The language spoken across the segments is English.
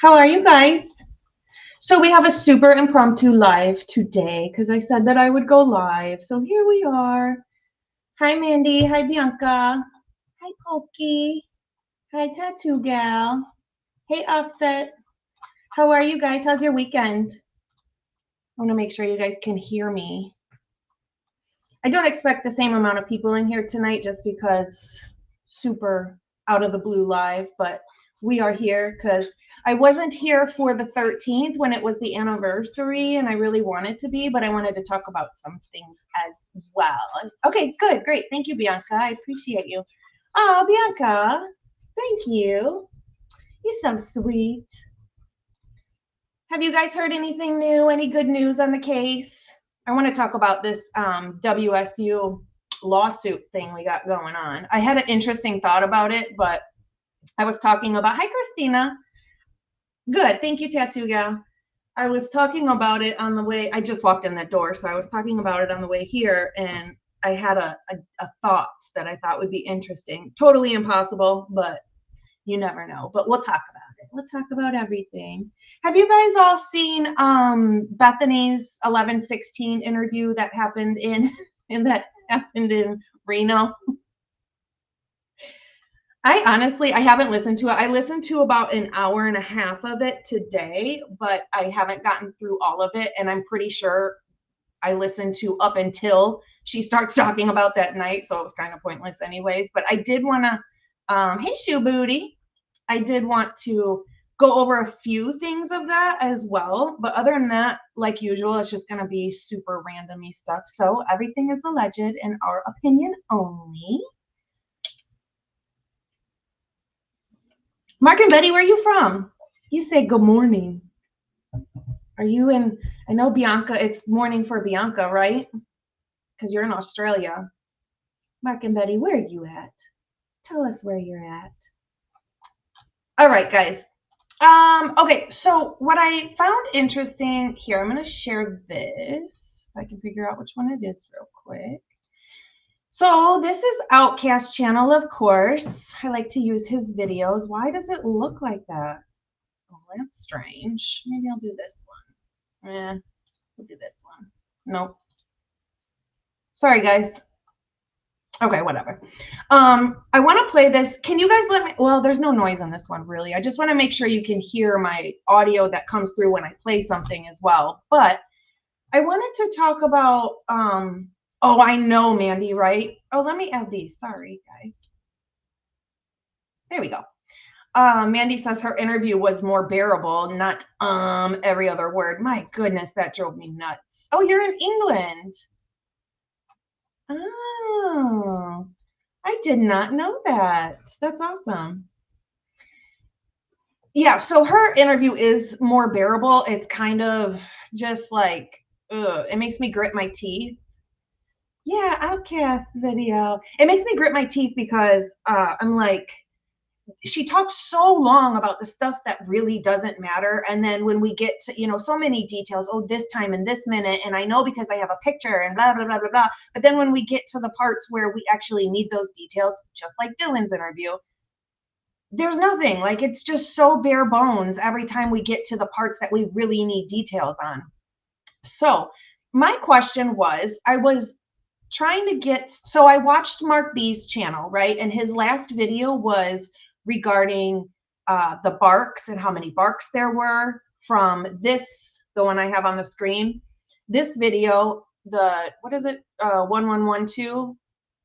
How are you guys? So we have a super impromptu live today because I said that I would go live. So here we are. Hi, Mandy. Hi, Bianca. Hi, Pokey. Hi, Tattoo Gal. Hey, Offset. How are you guys? How's your weekend? I want to make sure you guys can hear me. I don't expect the same amount of people in here tonight just because super out of the blue live, but we are here because I wasn't here for the 13th when it was the anniversary and I really wanted to be, but I wanted to talk about some things as well. Okay, good, great. Thank you, Bianca. I appreciate you. Oh, Bianca, thank you. You're so sweet. Have you guys heard anything new? Any good news on the case? I want to talk about this WSU lawsuit thing we got going on. I had an interesting thought about it, but I was talking about, hi, Christina. Good. Thank you, Tattoo Gal. I was talking about it on the way. I just walked in the door, so I was talking about it on the way here, and I had a thought that I thought would be interesting. Totally impossible, but you never know. But we'll talk about it. We'll talk about everything. Have you guys all seen Bethany's 11/16 interview that happened in Reno? I haven't listened to it. I listened to about an hour and a half of it today, but I haven't gotten through all of it. And I'm pretty sure I listened to up until she starts talking about that night. So it was kind of pointless anyways. But I did want to, hey, Shoe Booty. I did want to go over a few things of that as well. But other than that, like usual, it's just going to be super randomy stuff. So everything is alleged in our opinion only. Mark and Betty, where are you from? You say good morning. Are you in, I know Bianca, it's morning for Bianca, right? Because you're in Australia. Mark and Betty, where are you at? Tell us where you're at. All right, guys. Okay, so what I found interesting here, I'm going to share this. If I can figure out which one it is real quick. So this is Outcast channel, of course. I like to use his videos. Why does it look like that? Oh, that's strange. Maybe I'll do this one. We'll do this one. Nope. Sorry, guys. Okay, whatever. I want to play this. Can you guys let me? Well, there's no noise on this one, really. I just want to make sure you can hear my audio that comes through when I play something as well. But I wanted to talk about, oh, I know, Mandy, right? Oh, let me add these. Sorry, guys. There we go. Mandy says her interview was more bearable, not every other word. My goodness, that drove me nuts. Oh, you're in England. Oh, I did not know that. That's awesome. Yeah, so her interview is more bearable. It's kind of just like, it makes me grit my teeth. Yeah, Outcast video. It makes me grit my teeth because I'm like, she talks so long about the stuff that really doesn't matter. And then when we get to, so many details, oh, this time and this minute, and I know because I have a picture and blah, blah, blah, blah, blah. But then when we get to the parts where we actually need those details, just like Dylan's interview, there's nothing. Like, it's just so bare bones every time we get to the parts that we really need details on. So my question was, I was trying to so I watched Mark B's channel, right? And his last video was regarding the barks and how many barks there were from the one I have on the screen. This video, what is it? 1112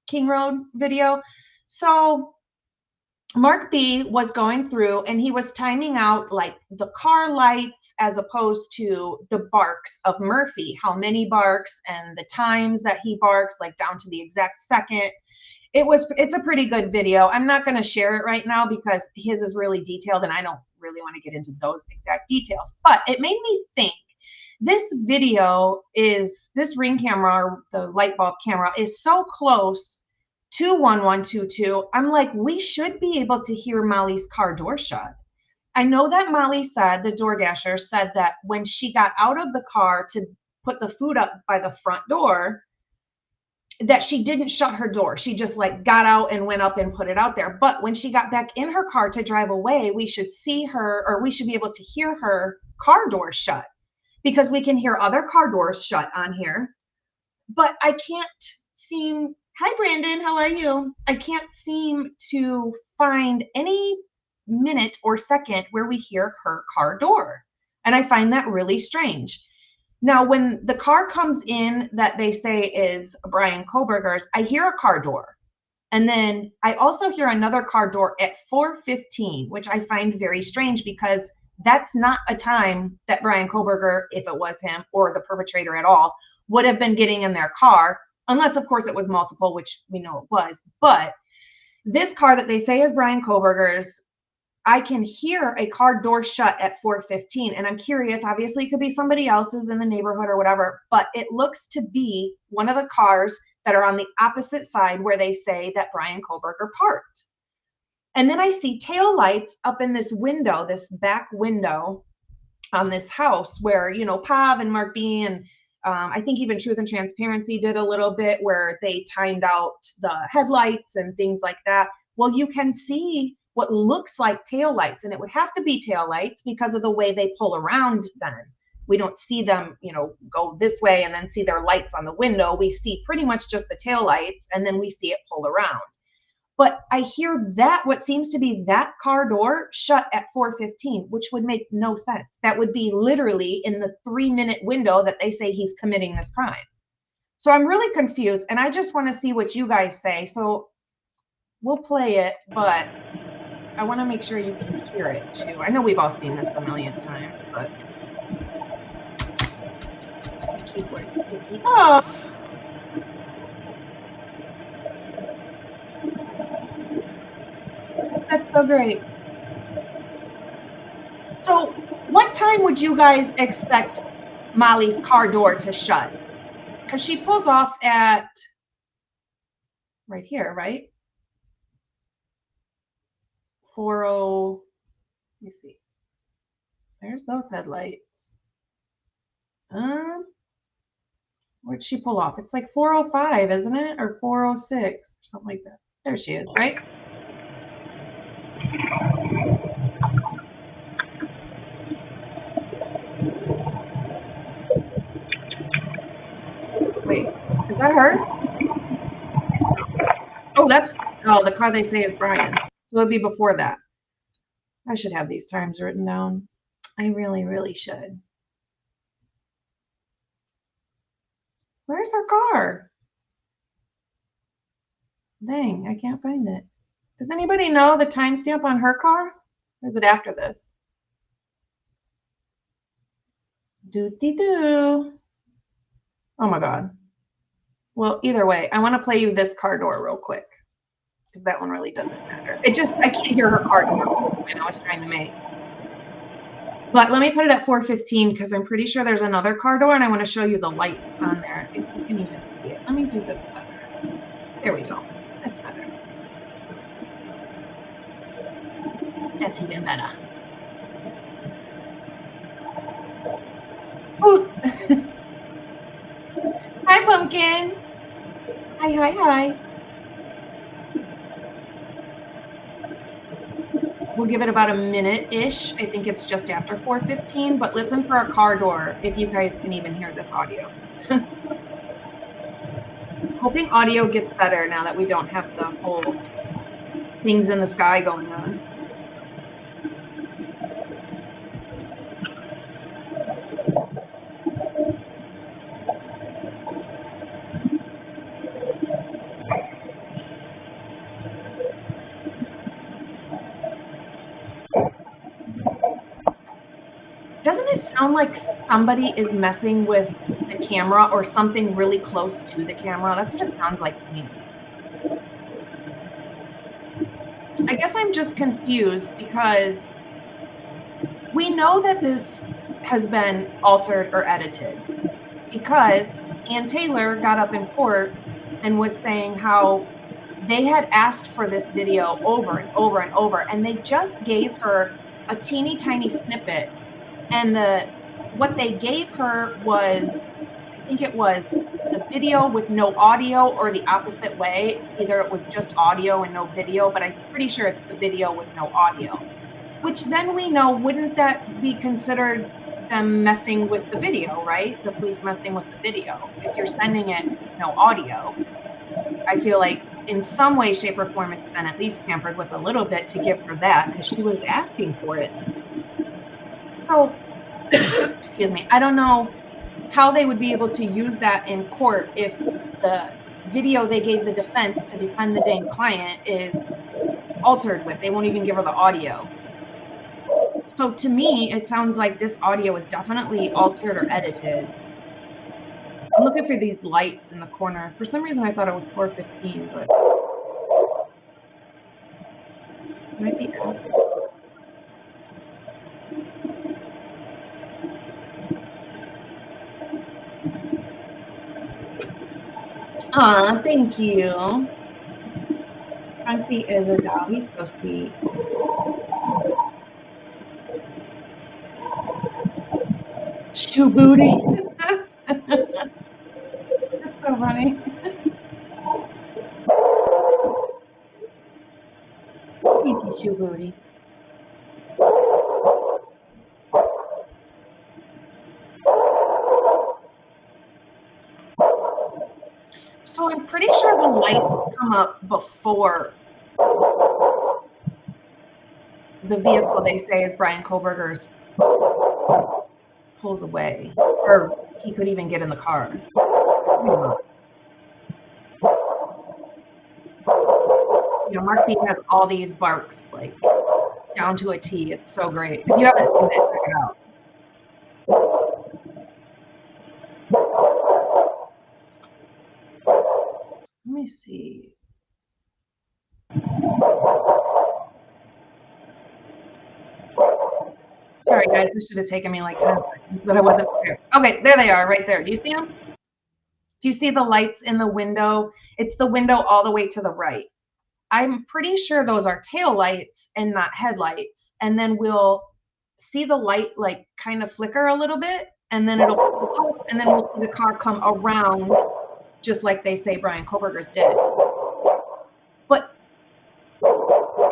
King Road video. So Mark B was going through and he was timing out like the car lights as opposed to the barks of Murphy, how many barks and the times that he barks, like down to the exact second. It's a pretty good video. I'm not going to share it right now because his is really detailed and I don't really want to get into those exact details, but it made me think this ring camera, or the light bulb camera, is so close to 1122. I'm like, we should be able to hear Molly's car door shut. I know that Molly said, the DoorDasher said that when she got out of the car to put the food up by the front door, that she didn't shut her door. She just like got out and went up and put it out there. But when she got back in her car to drive away, we should see her, or we should be able to hear her car door shut, because we can hear other car doors shut on here. But I can't seem, hi Brandon, how are you? I can't seem to find any minute or second where we hear her car door. And I find that really strange. Now, when the car comes in that they say is Brian Koberger's, I hear a car door. And then I also hear another car door at 4:15, which I find very strange because that's not a time that Brian Koberger, if it was him or the perpetrator at all, would have been getting in their car, unless of course it was multiple, which we know it was. But this car that they say is Brian Koberger's, I can hear a car door shut at 4:15, and I'm curious, obviously it could be somebody else's in the neighborhood or whatever, but it looks to be one of the cars that are on the opposite side where they say that Brian Koberger parked. And then I see tail lights up in this window, this back window on this house where, you know, Pav and Mark B and I think even Truth and Transparency did a little bit where they timed out the headlights and things like that. Well, you can see what looks like tail lights, and it would have to be tail lights because of the way they pull around then. We don't see them, you know, go this way and then see their lights on the window. We see pretty much just the tail lights, and then we see it pull around. But I hear that what seems to be that car door shut at 4:15, which would make no sense. That would be literally in the 3-minute window that they say he's committing this crime. So I'm really confused, and I just want to see what you guys say. So we'll play it, but I want to make sure you can hear it too. I know we've all seen this a million times, but keyboard sticky. Oh. That's so great. So what time would you guys expect Molly's car door to shut? Because she pulls off at right here, right? 40, let me see. There's those headlights. Where'd she pull off? It's like 4:05, isn't it? Or 4:06, or something like that. There she is, right? Wait, is that hers? Oh, that's, oh, the car they say is Brian's. So it'd be before that. I should have these times written down. I really, really should. Where's her car? Dang, I can't find it. Does anybody know the timestamp on her car? Or is it after this? Doo-dee-doo. Oh my God. Well, either way, I want to play you this car door real quick, because that one really doesn't matter. It just, I can't hear her car door when I was trying to make. But let me put it at 4:15 because I'm pretty sure there's another car door, and I want to show you the lights on there if you can even see it. Let me do this better. There we go. That's better. That's even better. Oh. Hi, Pumpkin. Hi, hi, hi. We'll give it about a minute-ish. I think it's just after 4:15, but listen for a car door if you guys can even hear this audio. Hoping audio gets better now that we don't have the whole things in the sky going on. Doesn't it sound like somebody is messing with the camera or something really close to the camera? That's what it sounds like to me. I guess I'm just confused because we know that this has been altered or edited, because Ann Taylor got up in court and was saying how they had asked for this video over and over and over, and they just gave her a teeny tiny snippet. And what they gave her was, I think it was the video with no audio or the opposite way. Either it was just audio and no video, but I'm pretty sure it's the video with no audio, which then we know, wouldn't that be considered them messing with the video, right? The police messing with the video. If you're sending it with no audio, I feel like in some way, shape, or form, it's been at least tampered with a little bit to give her that, because she was asking for it. So, excuse me, I don't know how they would be able to use that in court if the video they gave the defense to defend the dang client is altered with. They won't even give her the audio. So to me, it sounds like this audio is definitely altered or edited. I'm looking for these lights in the corner. For some reason, I thought it was 4:15, but it might be after. Aw, thank you. Fancy is a doll. He's so sweet. Shoe booty. That's so funny. Thank you, shoe booty. So I'm pretty sure the lights come up before the vehicle they say is Brian Koberger's pulls away, or he could even get in the car. You know, Mark B has all these barks like down to a T. It's so great. If you haven't seen it, check it out. Let me see. Sorry, guys, this should have taken me like 10 seconds, but I wasn't prepared. Okay, there they are, right there. Do you see them? Do you see the lights in the window? It's the window all the way to the right. I'm pretty sure those are tail lights and not headlights. And then we'll see the light like kind of flicker a little bit, and then it'll off, and then we'll see the car come around, just like they say Brian Koberger's did. But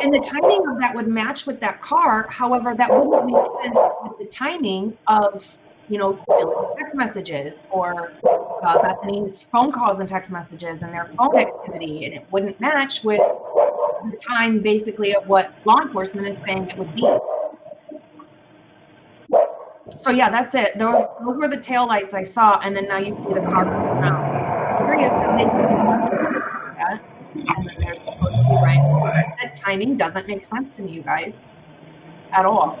and the timing of that would match with that car. However, that wouldn't make sense with the timing of, you know, Dylan's text messages or Bethany's phone calls and text messages and their phone activity, and it wouldn't match with the time basically of what law enforcement is saying it would be. So yeah, that's it. Those were the tail lights I saw, and then now you see the car come around. Curious how they do that. And then there's supposedly right. That timing doesn't make sense to me, you guys, at all.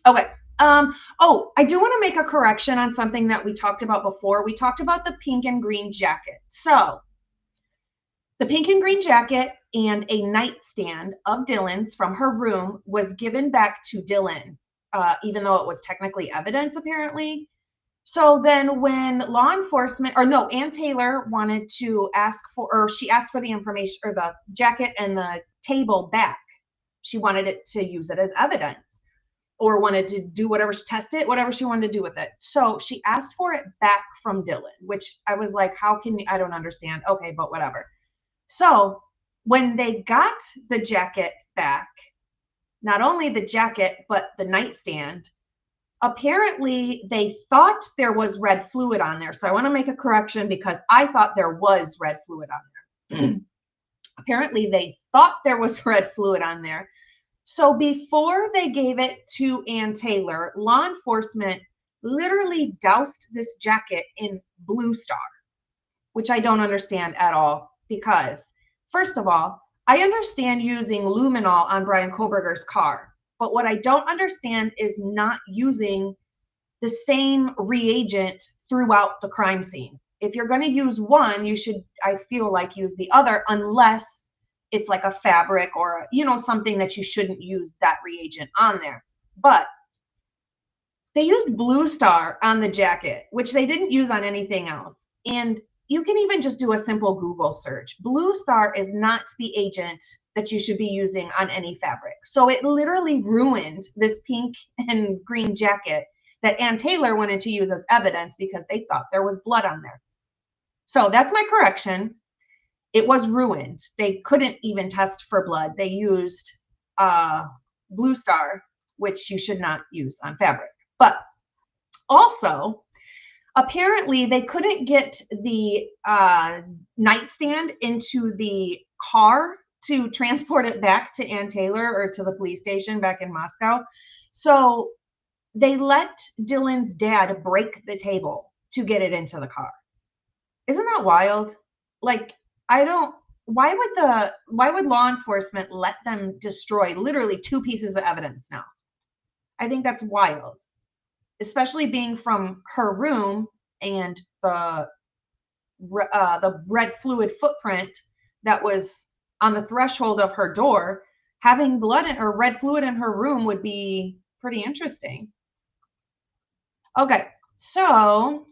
Okay. Oh, I do want to make a correction on something that we talked about before. We talked about the pink and green jacket. So the pink and green jacket and a nightstand of Dylan's from her room was given back to Dylan, even though it was technically evidence, apparently. So then when law enforcement, or no, Ann Taylor wanted to ask for, or she asked for the information or the jacket and the table back. She wanted it to use it as evidence, or wanted to do whatever, test it, whatever she wanted to do with it. So she asked for it back from Dylan, which I was like, how can you, I don't understand. Okay, but whatever. So when they got the jacket back, not only the jacket, but the nightstand, apparently they thought there was red fluid on there. So I want to make a correction because I thought there was red fluid on there. Apparently they thought there was red fluid on there. So before they gave it to Ann Taylor, law enforcement literally doused this jacket in Blue Star, which I don't understand at all, because first of all, I understand using luminol on Brian Koberger's car, but what I don't understand is not using the same reagent throughout the crime scene. If you're going to use one, you should, I feel like, use the other, unless it's like a fabric or, you know, something that you shouldn't use that reagent on there. But they used Blue Star on the jacket, which they didn't use on anything else. And you can even just do a simple Google search. Blue Star is not the agent that you should be using on any fabric. So it literally ruined this pink and green jacket that Ann Taylor wanted to use as evidence because they thought there was blood on there. So that's my correction. It was ruined. They couldn't even test for blood. They used Blue Star, which you should not use on fabric. But also, apparently they couldn't get the nightstand into the car to transport it back to Ann Taylor or to the police station back in Moscow. So they let Dylan's dad break the table to get it into the car. Isn't that wild? Like, why would law enforcement let them destroy literally 2 pieces of evidence now? I think that's wild, especially being from her room and the red fluid footprint that was on the threshold of her door. Having blood or red fluid in her room would be pretty interesting. Okay, so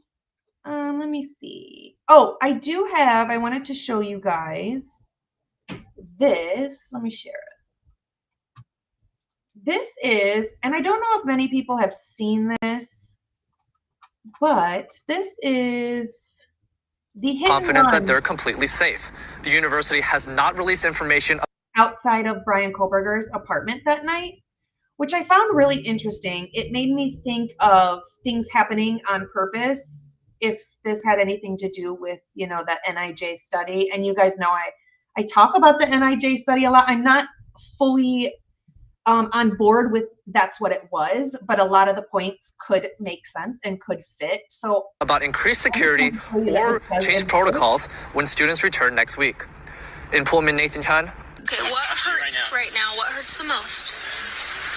let me see. Oh, I wanted to show you guys this. Let me share it. This is, and I don't know if many people have seen this, but this is the hit confidence that they're completely safe. The university has not released information outside of Brian Kohlberger's apartment that night, which I found really interesting. It made me think of things happening on purpose, if this had anything to do with, you know, the NIJ study. And you guys know I talk about the NIJ study a lot. I'm not fully on board with that's what it was, but a lot of the points could make sense and could fit. So about increased security or change protocols when students return next week. In Pullman, Nathan Han. Okay, what hurts right now? What hurts the most?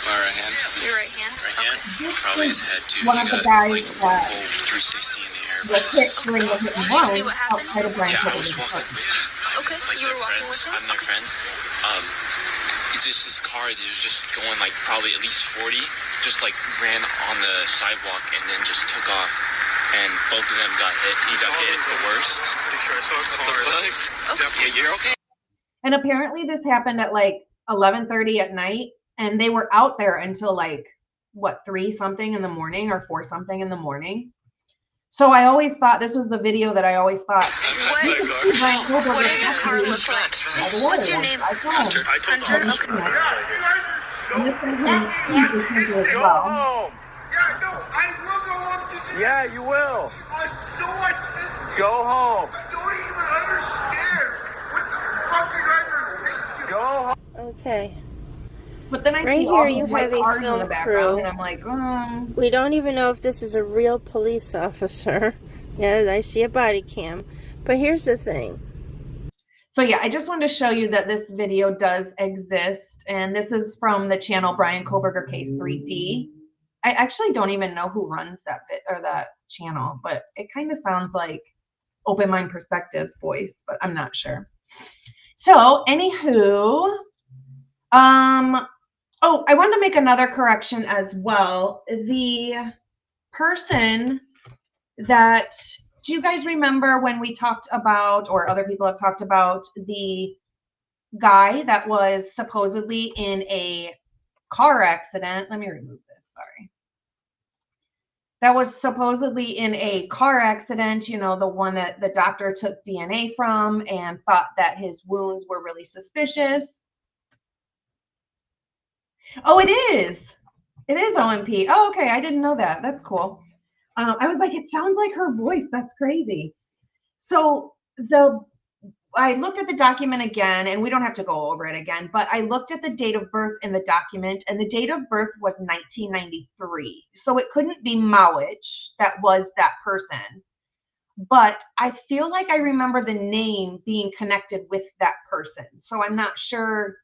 My right hand. Your right hand? Right hand. Probably his head too. One of the guys like that 360 in the air. was hit during the hit and Did you see run what happened? outside of Brian Yeah, I was Kohlberger's walking apartment. with him. Okay, Like you were they're walking friends. with him? I'm their friends. Just this car that was just going like probably at least 40, just like ran on the sidewalk and then just took off. And both of them got hit. He got hit the worst. I saw a car. Okay. You're okay. And apparently this happened at like 11:30 at night, and they were out there until like what, 3 something in the morning or 4 something in the morning. So I always thought this was the video that I always thought. What did the car look like? What's your name? Hunter. Hunter? Okay. And this is him, he's Hunter as well. Yeah, no, I will go home to see. Yeah, you will. So much. Go home. I don't even understand what the fuck you guys are thinking. Go home. Okay. But then I Right see here all you these white have a cars in film the background, crew. and I'm like, We don't even know if this is a real police officer. Yeah, I see a body cam. But here's the thing. So yeah, I just wanted to show you that this video does exist, and this is from the channel Brian Kohlberger Case 3D. I actually don't even know who runs that bit or that channel, but it kind of sounds like Open Mind Perspectives voice, but I'm not sure. So anywho, oh, I wanted to make another correction as well. The person that, do you guys remember when we talked about, or other people have talked about, the guy that was supposedly in a car accident? Let me remove this, sorry. That was supposedly in a car accident, you know, the one that the doctor took DNA from and thought that his wounds were really suspicious. Oh, it is. It is OMP. Oh, okay. I didn't know that. That's cool. I was like, it sounds like her voice. That's crazy. So I looked at the document again, and we don't have to go over it again, but I looked at the date of birth in the document, and the date of birth was 1993. So it couldn't be Mowich that was that person. But I feel like I remember the name being connected with that person. So I'm not sure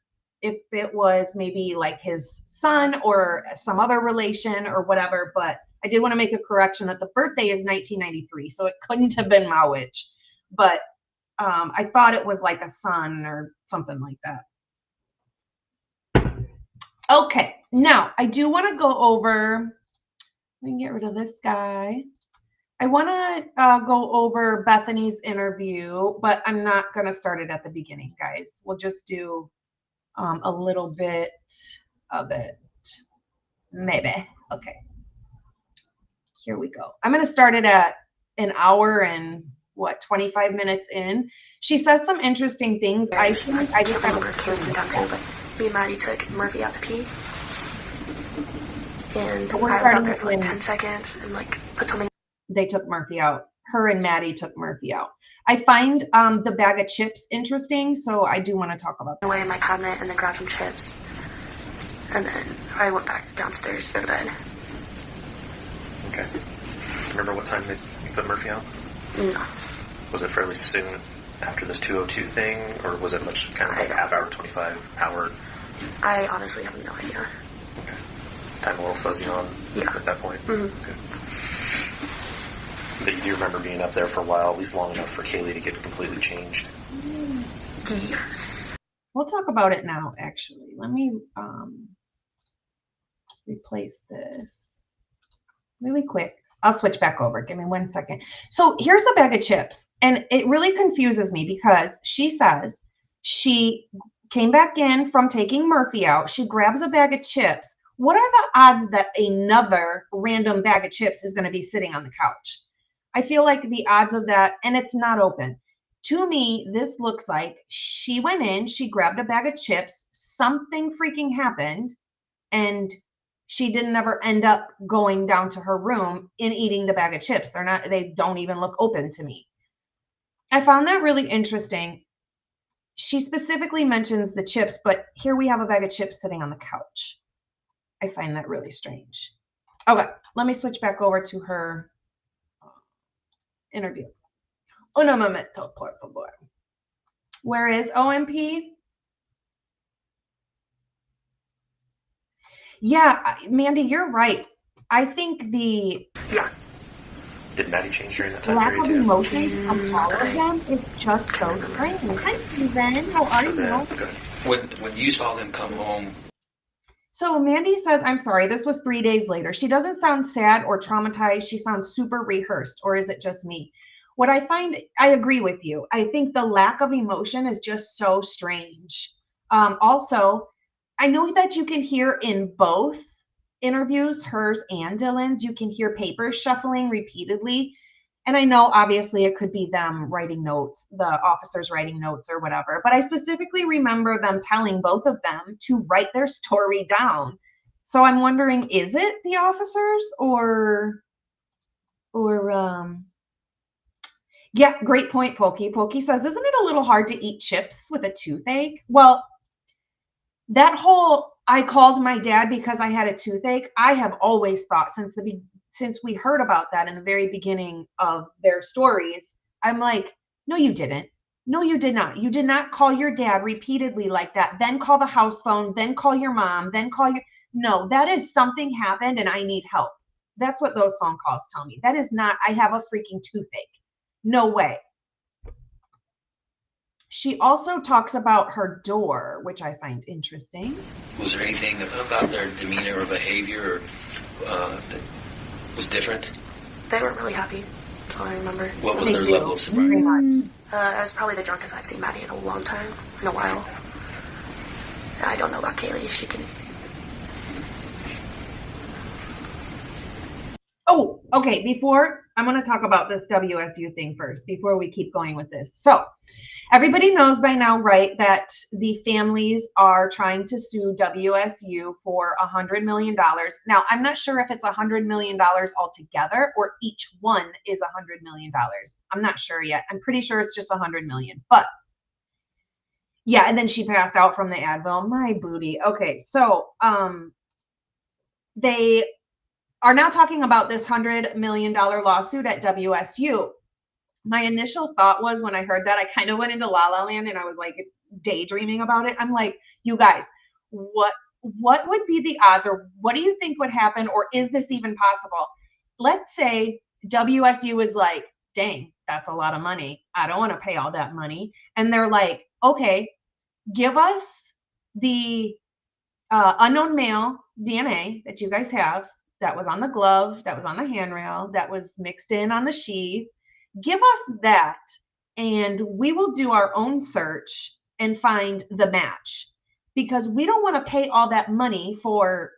if it was maybe like his son or some other relation or whatever, but I did want to make a correction that the birthday is 1993, so it couldn't have been Mowich, but I thought it was like a son or something like that. Okay, now I do want to go over, let me get rid of this guy. I want to go over Bethany's interview, but I'm not going to start it at the beginning, guys. We'll just do a little bit of it, maybe. Okay. here we go. I'm going to start it at an hour and 25 minutes in. She says some interesting things. I think I just have but me and Maddie took Murphy out to pee. And I We're was out there starting for like in- 10 seconds and like put something. They took Murphy out. Her and Maddie took Murphy out. I find the bag of chips interesting, so I do want to talk about that. Away in my cabinet and then grabbed some chips. And then I went back downstairs to go to bed. Okay. Remember what time you put Murphy out? No. Was it fairly soon after this 2:02 thing, or was it much kind of like a half hour, 25 hour? I honestly have no idea. Okay. Time a little fuzzy on at that point? Mm-hmm. Okay. But you do remember being up there for a while, at least long enough for Kaylee to get completely changed? Yes. We'll talk about it now, actually. Let me replace this really quick. I'll switch back over. Give me 1 second. So here's the bag of chips. And it really confuses me because she says she came back in from taking Murphy out. She grabs a bag of chips. What are the odds that another random bag of chips is going to be sitting on the couch? I feel like the odds of that, and it's not open. To me, this looks like she went in, she grabbed a bag of chips, something freaking happened, and she didn't ever end up going down to her room and eating the bag of chips. They don't even look open to me. I found that really interesting. She specifically mentions the chips, but here we have a bag of chips sitting on the couch. I find that really strange. Okay, let me switch back over to her interview. Un momento, por favor. Where is OMP? Yeah, Mandy, you're right. I think the Did Maddie change during that time lack period of too? emotion from all of them is just so strange. Hi, Steven. How are you? When you saw them come home. So Mandy says, I'm sorry, this was 3 days later. She doesn't sound sad or traumatized. She sounds super rehearsed, or is it just me? What I find, I agree with you. I think the lack of emotion is just so strange. Also, I know that you can hear in both interviews, hers and Dylan's, you can hear papers shuffling repeatedly. And I know obviously it could be them writing notes, the officers writing notes or whatever, but I specifically remember them telling both of them to write their story down. So I'm wondering, is it the officers or yeah, great point, Pokey. Pokey says, isn't it a little hard to eat chips with a toothache? Well, that whole, I called my dad because I had a toothache, I have always thought since we heard about that in the very beginning of their stories, I'm like, no, you didn't. No, you did not. You did not call your dad repeatedly like that, then call the house phone, then call your mom, then call your, no, that is something happened and I need help. That's what those phone calls tell me. That is not, I have a freaking toothache. No way. She also talks about her door, which I find interesting. Was there anything about their demeanor or behavior that was different? They weren't really happy. That's all I remember. What was their level of sobriety? I was probably the drunkest I'd seen Maddie in a long time, in a while. I don't know about Kaylee. She can. Oh, okay. Before, I'm going to talk about this WSU thing first, before we keep going with this. So everybody knows by now, right, that the families are trying to sue WSU for $100 million. Now, I'm not sure if it's $100 million altogether or each one is $100 million. I'm not sure yet. I'm pretty sure it's just $100 million. But yeah, and then she passed out from the Advil. My booty. Okay, so they are now talking about this $100 million lawsuit at WSU. My initial thought was when I heard that, I kind of went into La La Land and I was like daydreaming about it. I'm like, you guys, what would be the odds, or what do you think would happen, or is this even possible? Let's say WSU is like, dang, that's a lot of money. I don't want to pay all that money. And they're like, okay, give us the unknown male DNA that you guys have, that was on the glove, that was on the handrail, that was mixed in on the sheath. Give us that and we will do our own search and find the match, because we don't want to pay all that money for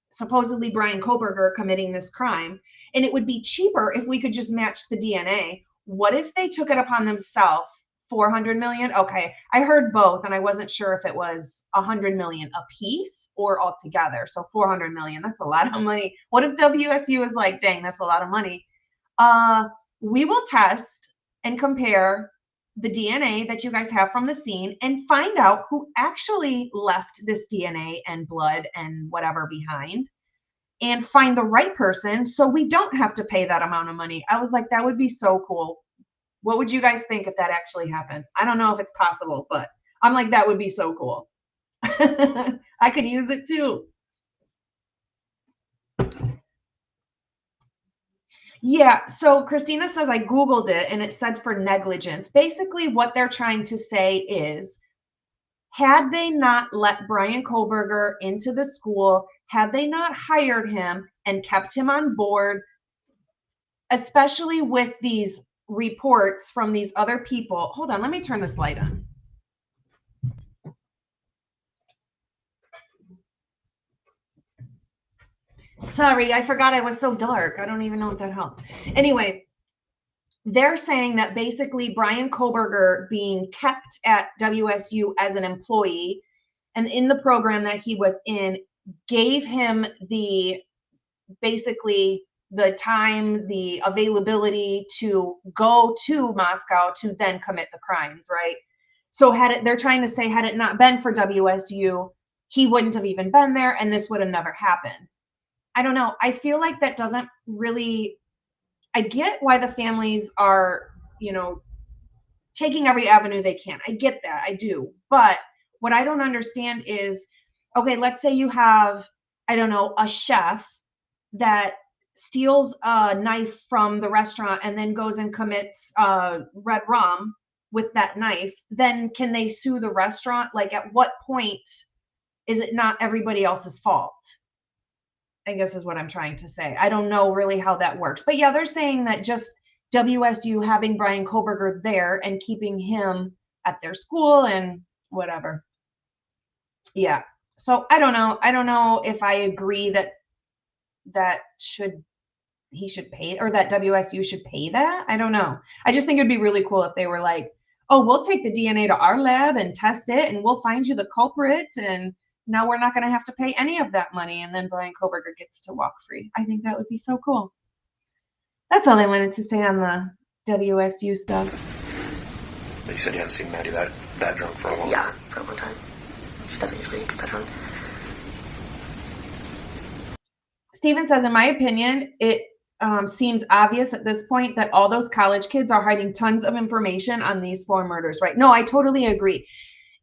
supposedly Brian Koberger committing this crime And it would be cheaper if we could just match the DNA. What if they took it upon themselves? 400 million? Okay, I heard both, and I wasn't sure if it was 100 million a piece or altogether. So 400 million, that's a lot of money. What if WSU is like, dang, that's a lot of money? We will test and compare the DNA that you guys have from the scene and find out who actually left this DNA and blood and whatever behind, and find the right person so we don't have to pay that amount of money. I was like, that would be so cool. What would you guys think if that actually happened? I don't know if it's possible, but I'm like, that would be so cool. I could use it too. Yeah, so Christina says, I Googled it and it said for negligence. Basically, what they're trying to say is, had they not let Brian Kohlberger into the school, had they not hired him and kept him on board, especially with these reports from these other people. Hold on, let me turn this light on. Sorry, I forgot I was so dark. I don't even know if that helped. Anyway, they're saying that basically Brian Kohlberger being kept at WSU as an employee and in the program that he was in gave him the basically the time, the availability to go to Moscow to then commit the crimes, right? So they're trying to say, had it not been for WSU, he wouldn't have even been there and this would have never happened. I don't know. I feel like that doesn't really, I get why the families are, taking every avenue they can. I get that. I do. But what I don't understand is, okay, let's say you have, I don't know, a chef that steals a knife from the restaurant and then goes and commits red rum with that knife. Then can they sue the restaurant? Like, at what point is it not everybody else's fault? I guess is what I'm trying to say. I don't know really how that works. But yeah, they're saying that just WSU having Brian Kohlberger there and keeping him at their school and whatever. Yeah. So I don't know. I don't know if I agree that he should pay, or that WSU should pay that. I don't know. I just think it'd be really cool if they were like, oh, we'll take the DNA to our lab and test it and we'll find you the culprit, and now we're not going to have to pay any of that money, and then Brian Kohlberger gets to walk free. I think that would be so cool. That's all I wanted to say on the WSU stuff. You said you hadn't seen Maddie that drunk for a long time. Yeah, for a long time. She doesn't usually get that drunk. Steven says, in my opinion, it seems obvious at this point that all those college kids are hiding tons of information on these 4 murders, right? No, I totally agree.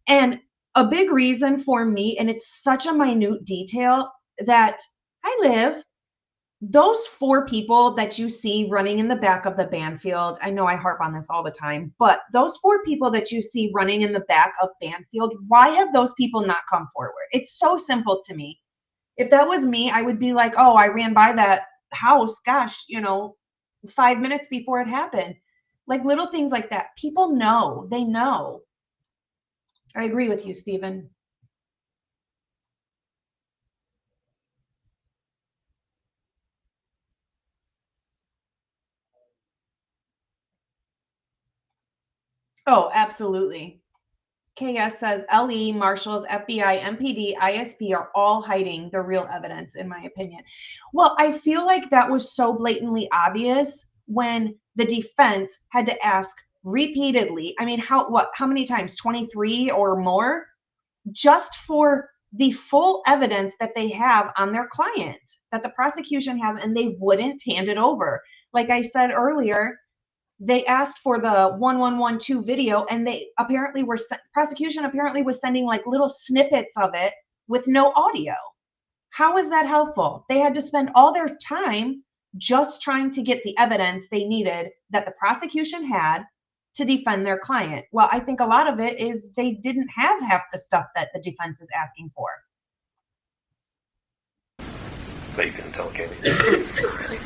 And a big reason for me, and it's such a minute detail, that those 4 people that you see running in the back of the Banfield, I know I harp on this all the time, but those 4 people that you see running in the back of Banfield, why have those people not come forward? It's so simple to me. If that was me, I would be like, oh, I ran by that house, gosh, 5 minutes before it happened. Like little things like that. People know, they know. I agree with you, Stephen. Oh, absolutely. KS says LE, marshals, FBI, MPD, ISP are all hiding the real evidence, in my opinion. Well, I feel like that was so blatantly obvious when the defense had to ask repeatedly. I mean, how many times? 23 or more? Just for the full evidence that they have on their client, that the prosecution has, and they wouldn't hand it over. Like I said earlier, they asked for the 1112 video, and prosecution apparently was sending like little snippets of it with no audio. How is that helpful? They had to spend all their time just trying to get the evidence they needed that the prosecution had to defend their client. Well, I think a lot of it is they didn't have half the stuff that the defense is asking for. But you couldn't tell, Kaylee. Not really.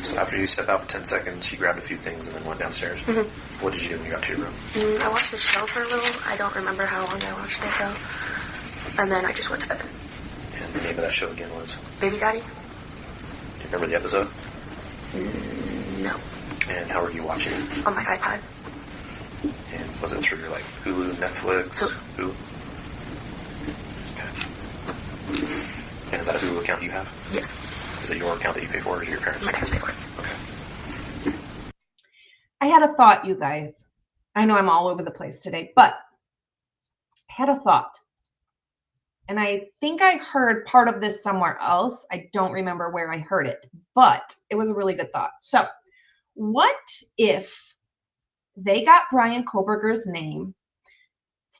So after you step out for 10 seconds, you grabbed a few things and then went downstairs. Mm-hmm. What did you do when you got to your room? I watched the show for a little. I don't remember how long I watched it though. And then I just went to bed. And the name of that show again was? Baby Daddy? Do you remember the episode? No. And how were you watching it? On my iPad. And was it through your like Hulu, Netflix? Who? Okay. And is that a Hulu account you have? Yes. Is it your account that you pay for, or is it your parents? My parents pay for it. Okay. I had a thought, you guys. I know I'm all over the place today, but I had a thought. And I think I heard part of this somewhere else. I don't remember where I heard it, but it was a really good thought. So what if they got Brian Koberger's name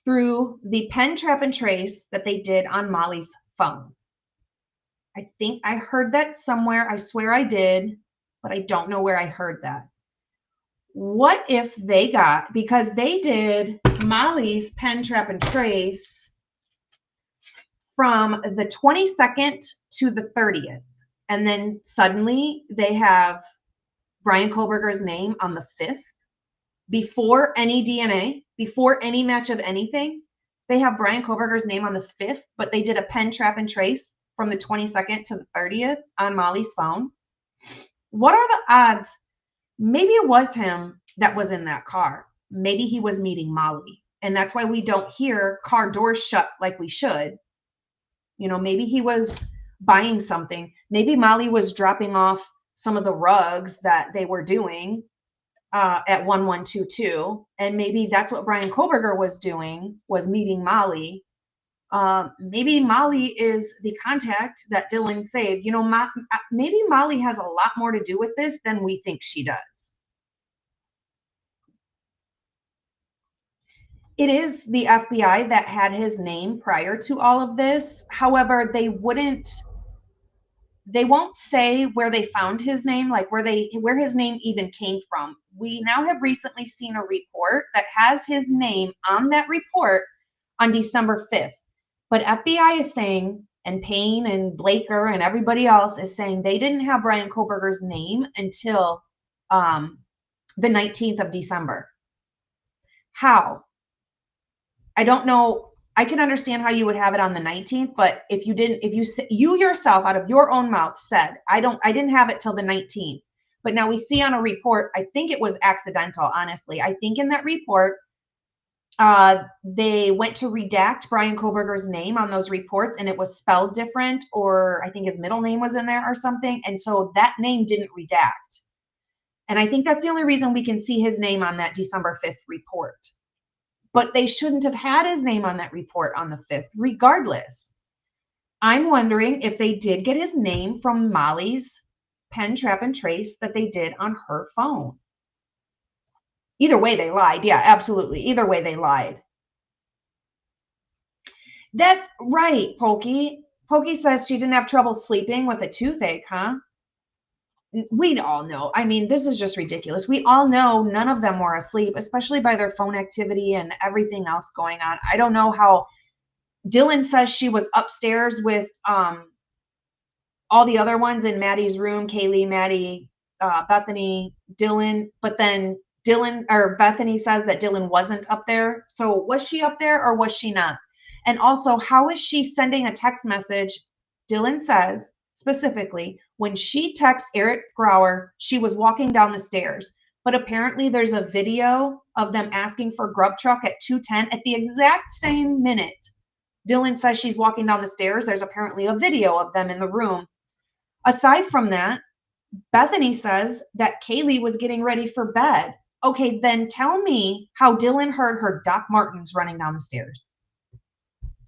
through the pen, trap, and trace that they did on Molly's phone? I think I heard that somewhere. I swear I did, but I don't know where I heard that. What if they got, because they did Molly's pen, trap, and trace from the 22nd to the 30th, and then suddenly they have Brian Koberger's name on the 5th, before any DNA, before any match of anything, they have Brian Koberger's name on the 5th, but they did a pen, trap, and trace from the 22nd to the 30th on Molly's phone. What are the odds? Maybe it was him that was in that car. Maybe he was meeting Molly, and that's why we don't hear car doors shut like we should. You know, maybe he was buying something. Maybe Molly was dropping off some of the rugs that they were doing at 1122. And maybe that's what Brian Koberger was doing, was meeting Molly. Maybe Molly is the contact that Dylan saved. You know, maybe Molly has a lot more to do with this than we think she does. It is the FBI that had his name prior to all of this. However, they won't say where they found his name, like where his name even came from. We now have recently seen a report that has his name on that report on December 5th. But FBI is saying, and Payne and Blaker and everybody else is saying they didn't have Brian Koberger's name until the 19th of December. How? I don't know. I can understand how you would have it on the 19th, but if you didn't, you yourself out of your own mouth said, I didn't have it till the 19th. But now we see on a report, I think it was accidental, honestly. I think in that report, they went to redact Brian Koberger's name on those reports, and it was spelled different, or I think his middle name was in there or something. And so that name didn't redact. And I think that's the only reason we can see his name on that December 5th report. But they shouldn't have had his name on that report on the 5th, regardless. I'm wondering if they did get his name from Molly's pen, trap, and trace that they did on her phone. Either way, they lied. Yeah, absolutely. Either way, they lied. That's right, Pokey. Pokey says she didn't have trouble sleeping with a toothache, huh? We all know. I mean, this is just ridiculous. We all know none of them were asleep, especially by their phone activity and everything else going on. I don't know how Dylan says she was upstairs with all the other ones in Maddie's room, Kaylee, Maddie, Bethany, Dylan, but then Bethany says that Dylan wasn't up there. So was she up there or was she not? And also, how is she sending a text message? Dylan says specifically, when she texts Eric Grauer, she was walking down the stairs. But apparently there's a video of them asking for grub truck at 2:10 at the exact same minute. Dylan says she's walking down the stairs. There's apparently a video of them in the room. Aside from that, Bethany says that Kaylee was getting ready for bed. Okay, then tell me how Dylan heard her Doc Martens running down the stairs.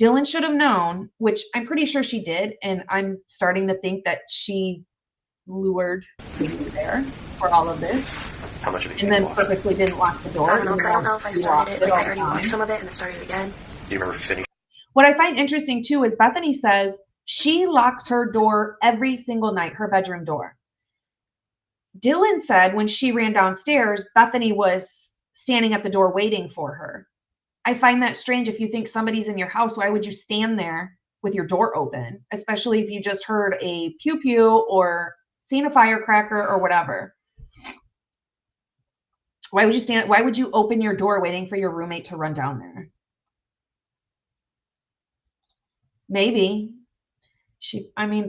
Dylan should have known, which I'm pretty sure she did, and I'm starting to think that she lured me there for all of this. How much of it? And then purposely didn't lock the door. I don't know, because I don't know if I started it. Like, I already watched some of it and then started it again. Do you remember finishing? What I find interesting, too, is Bethany says she locks her door every single night, her bedroom door. Dylan said when she ran downstairs, Bethany was standing at the door waiting for her. I find that strange. If you think somebody's in your house, why would you stand there with your door open? Especially if you just heard a pew pew or seen a firecracker or whatever. Why would you open your door waiting for your roommate to run down there? Maybe.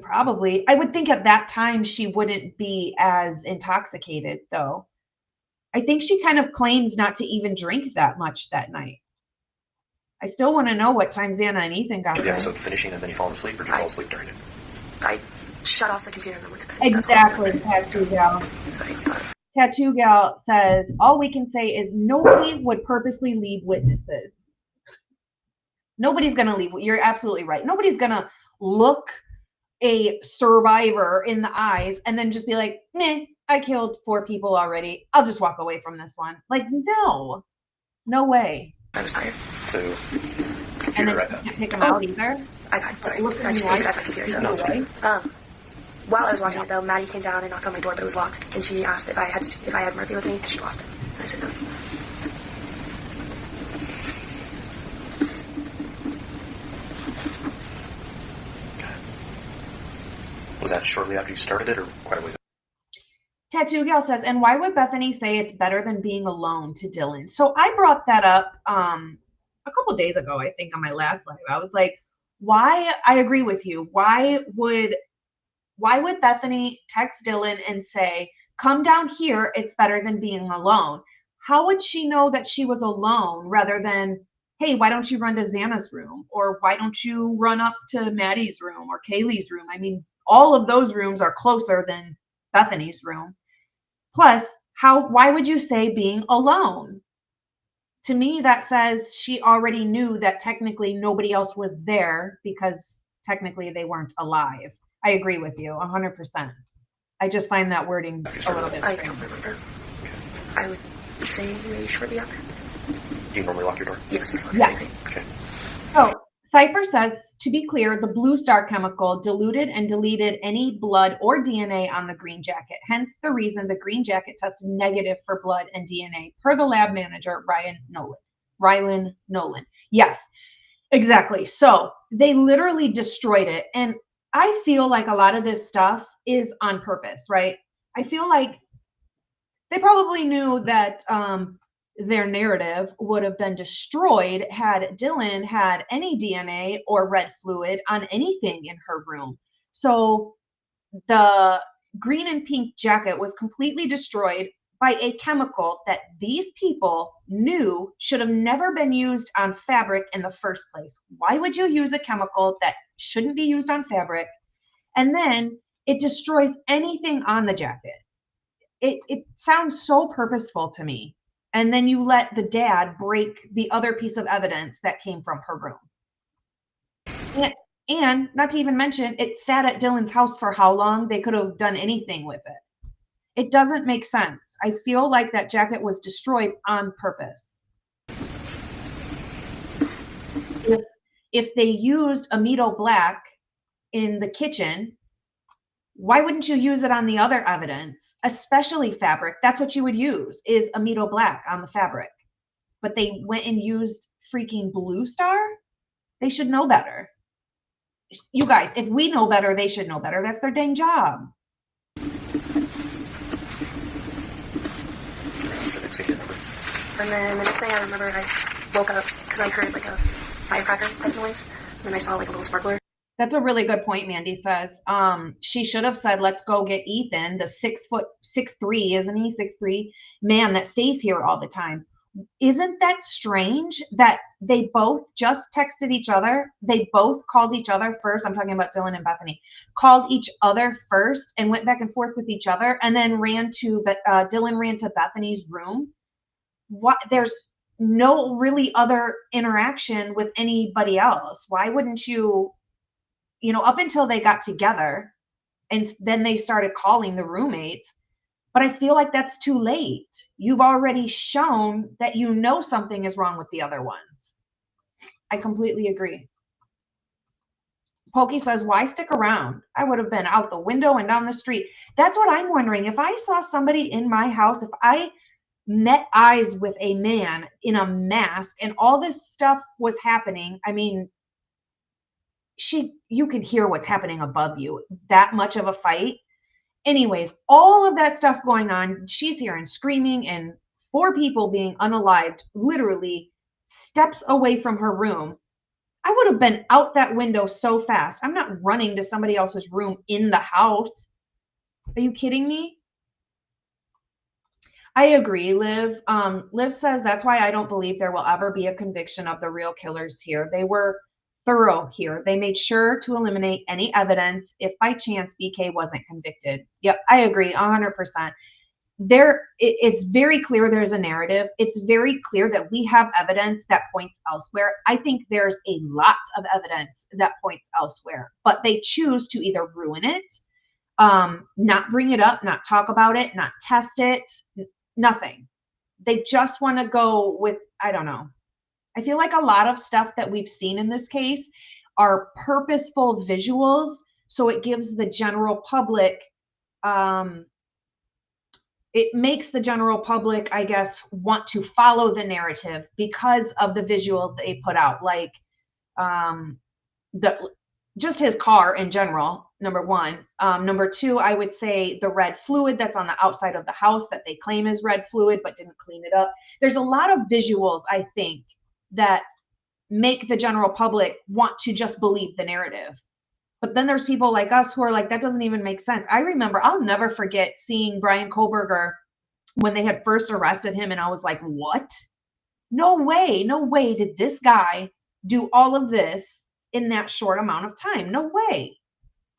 Probably. I would think at that time she wouldn't be as intoxicated, though. I think she kind of claims not to even drink that much that night. I still want to know what time Xana and Ethan got the there. episode finishing and then you fall asleep, or do you fall asleep during it? I shut off the computer and then went to bed. Exactly, Tattoo Gal. Tattoo Gal says, all we can say is nobody would purposely leave witnesses. Nobody's going to leave. You're absolutely right. Nobody's going to look a survivor in the eyes and then just be like, meh, I killed 4 people already. I'll just walk away from this one. Like, no way. I was tired. So, And then you can't pick them out either. Sorry. Look I just at my computer. no way. While I was watching it, though, Maddie came down and knocked on my door, but it was locked. And she asked if I had Murphy with me, and she lost it. And I said no. Was that shortly after you started it, or quite a ways? Tattoo Gal says, and why would Bethany say it's better than being alone to Dylan? So I brought that up a couple days ago, I think, on my last live. I was like, why? I agree with you. Why would Bethany text Dylan and say, come down here, it's better than being alone? How would she know that she was alone rather than, hey, why don't you run to Xana's room? Or why don't you run up to Maddie's room or Kaylee's room? I mean, all of those rooms are closer than Bethany's room. Plus, why would you say being alone? To me, that says she already knew that technically nobody else was there because technically they weren't alive. I agree with you 100%. I just find that wording a little bit strange. I don't remember. I would say maybe shortly after. Do you normally lock your door? Yes. Yeah. Okay. So Cypher says, to be clear, the Blue Star chemical diluted and deleted any blood or DNA on the green jacket. Hence the reason the green jacket tested negative for blood and DNA, per the lab manager, Rylan Nolan. Yes, exactly. So they literally destroyed it. And I feel like a lot of this stuff is on purpose, right? I feel like they probably knew that their narrative would have been destroyed had Dylan had any DNA or red fluid on anything in her room. So the green and pink jacket was completely destroyed by a chemical that these people knew should have never been used on fabric in the first place. Why would you use a chemical that shouldn't be used on fabric? And then it destroys anything on the jacket. It sounds so purposeful to me. And then you let the dad break the other piece of evidence that came from her room. And not to even mention, it sat at Dylan's house for how long? They could have done anything with it. It doesn't make sense. I feel like that jacket was destroyed on purpose. If they used Amido Black in the kitchen, why wouldn't you use it on the other evidence, especially fabric? That's what you would use, is Amido Black on the fabric. But they went and used freaking Blue Star? They should know better. You guys, if we know better, they should know better. That's their dang job. And then the next thing I remember, I woke up because I heard like a firecracker type noise. And then I saw like a little sparkler. That's a really good point, Mandy says. She should have said, let's go get Ethan, the 6'3", isn't he? 6'3" man that stays here all the time. Isn't that strange that they both just texted each other? They both called each other first. I'm talking about Dylan and Bethany. Called each other first and went back and forth with each other, and then Dylan ran to Bethany's room. What? There's no really other interaction with anybody else. Why wouldn't you? You know, up until they got together and then they started calling the roommates. But I feel like that's too late. You've already shown that you know something is wrong with the other ones. I completely agree. Pokey says, why stick around? I would have been out the window and down the street. That's what I'm wondering. If I saw somebody in my house, if I met eyes with a man in a mask and all this stuff was happening, I mean, you can hear what's happening above you. That much of a fight. Anyways, all of that stuff going on, she's hearing screaming and 4 people being unalived, literally steps away from her room. I would have been out that window so fast. I'm not running to somebody else's room in the house. Are you kidding me? I agree, Liv. Liv says that's why I don't believe there will ever be a conviction of the real killers here. They were thorough here. They made sure to eliminate any evidence if by chance BK wasn't convicted. Yep, I agree 100%. It's very clear there's a narrative. It's very clear that we have evidence that points elsewhere. I think there's a lot of evidence that points elsewhere, but they choose to either ruin it, not bring it up, not talk about it, not test it, nothing. They just want to go with, I don't know. I feel like a lot of stuff that we've seen in this case are purposeful visuals, so it gives the general public, it makes the general public, I guess, want to follow the narrative because of the visual they put out, like just his car in general, number one. Number two, I would say the red fluid that's on the outside of the house that they claim is red fluid but didn't clean it up. There's a lot of visuals, I think, that make the general public want to just believe the narrative. But then there's people like us who are like, that doesn't even make sense. I remember, I'll never forget seeing Bryan Kohberger when they had first arrested him, and I was like, what? No way did this guy do all of this in that short amount of time. No way.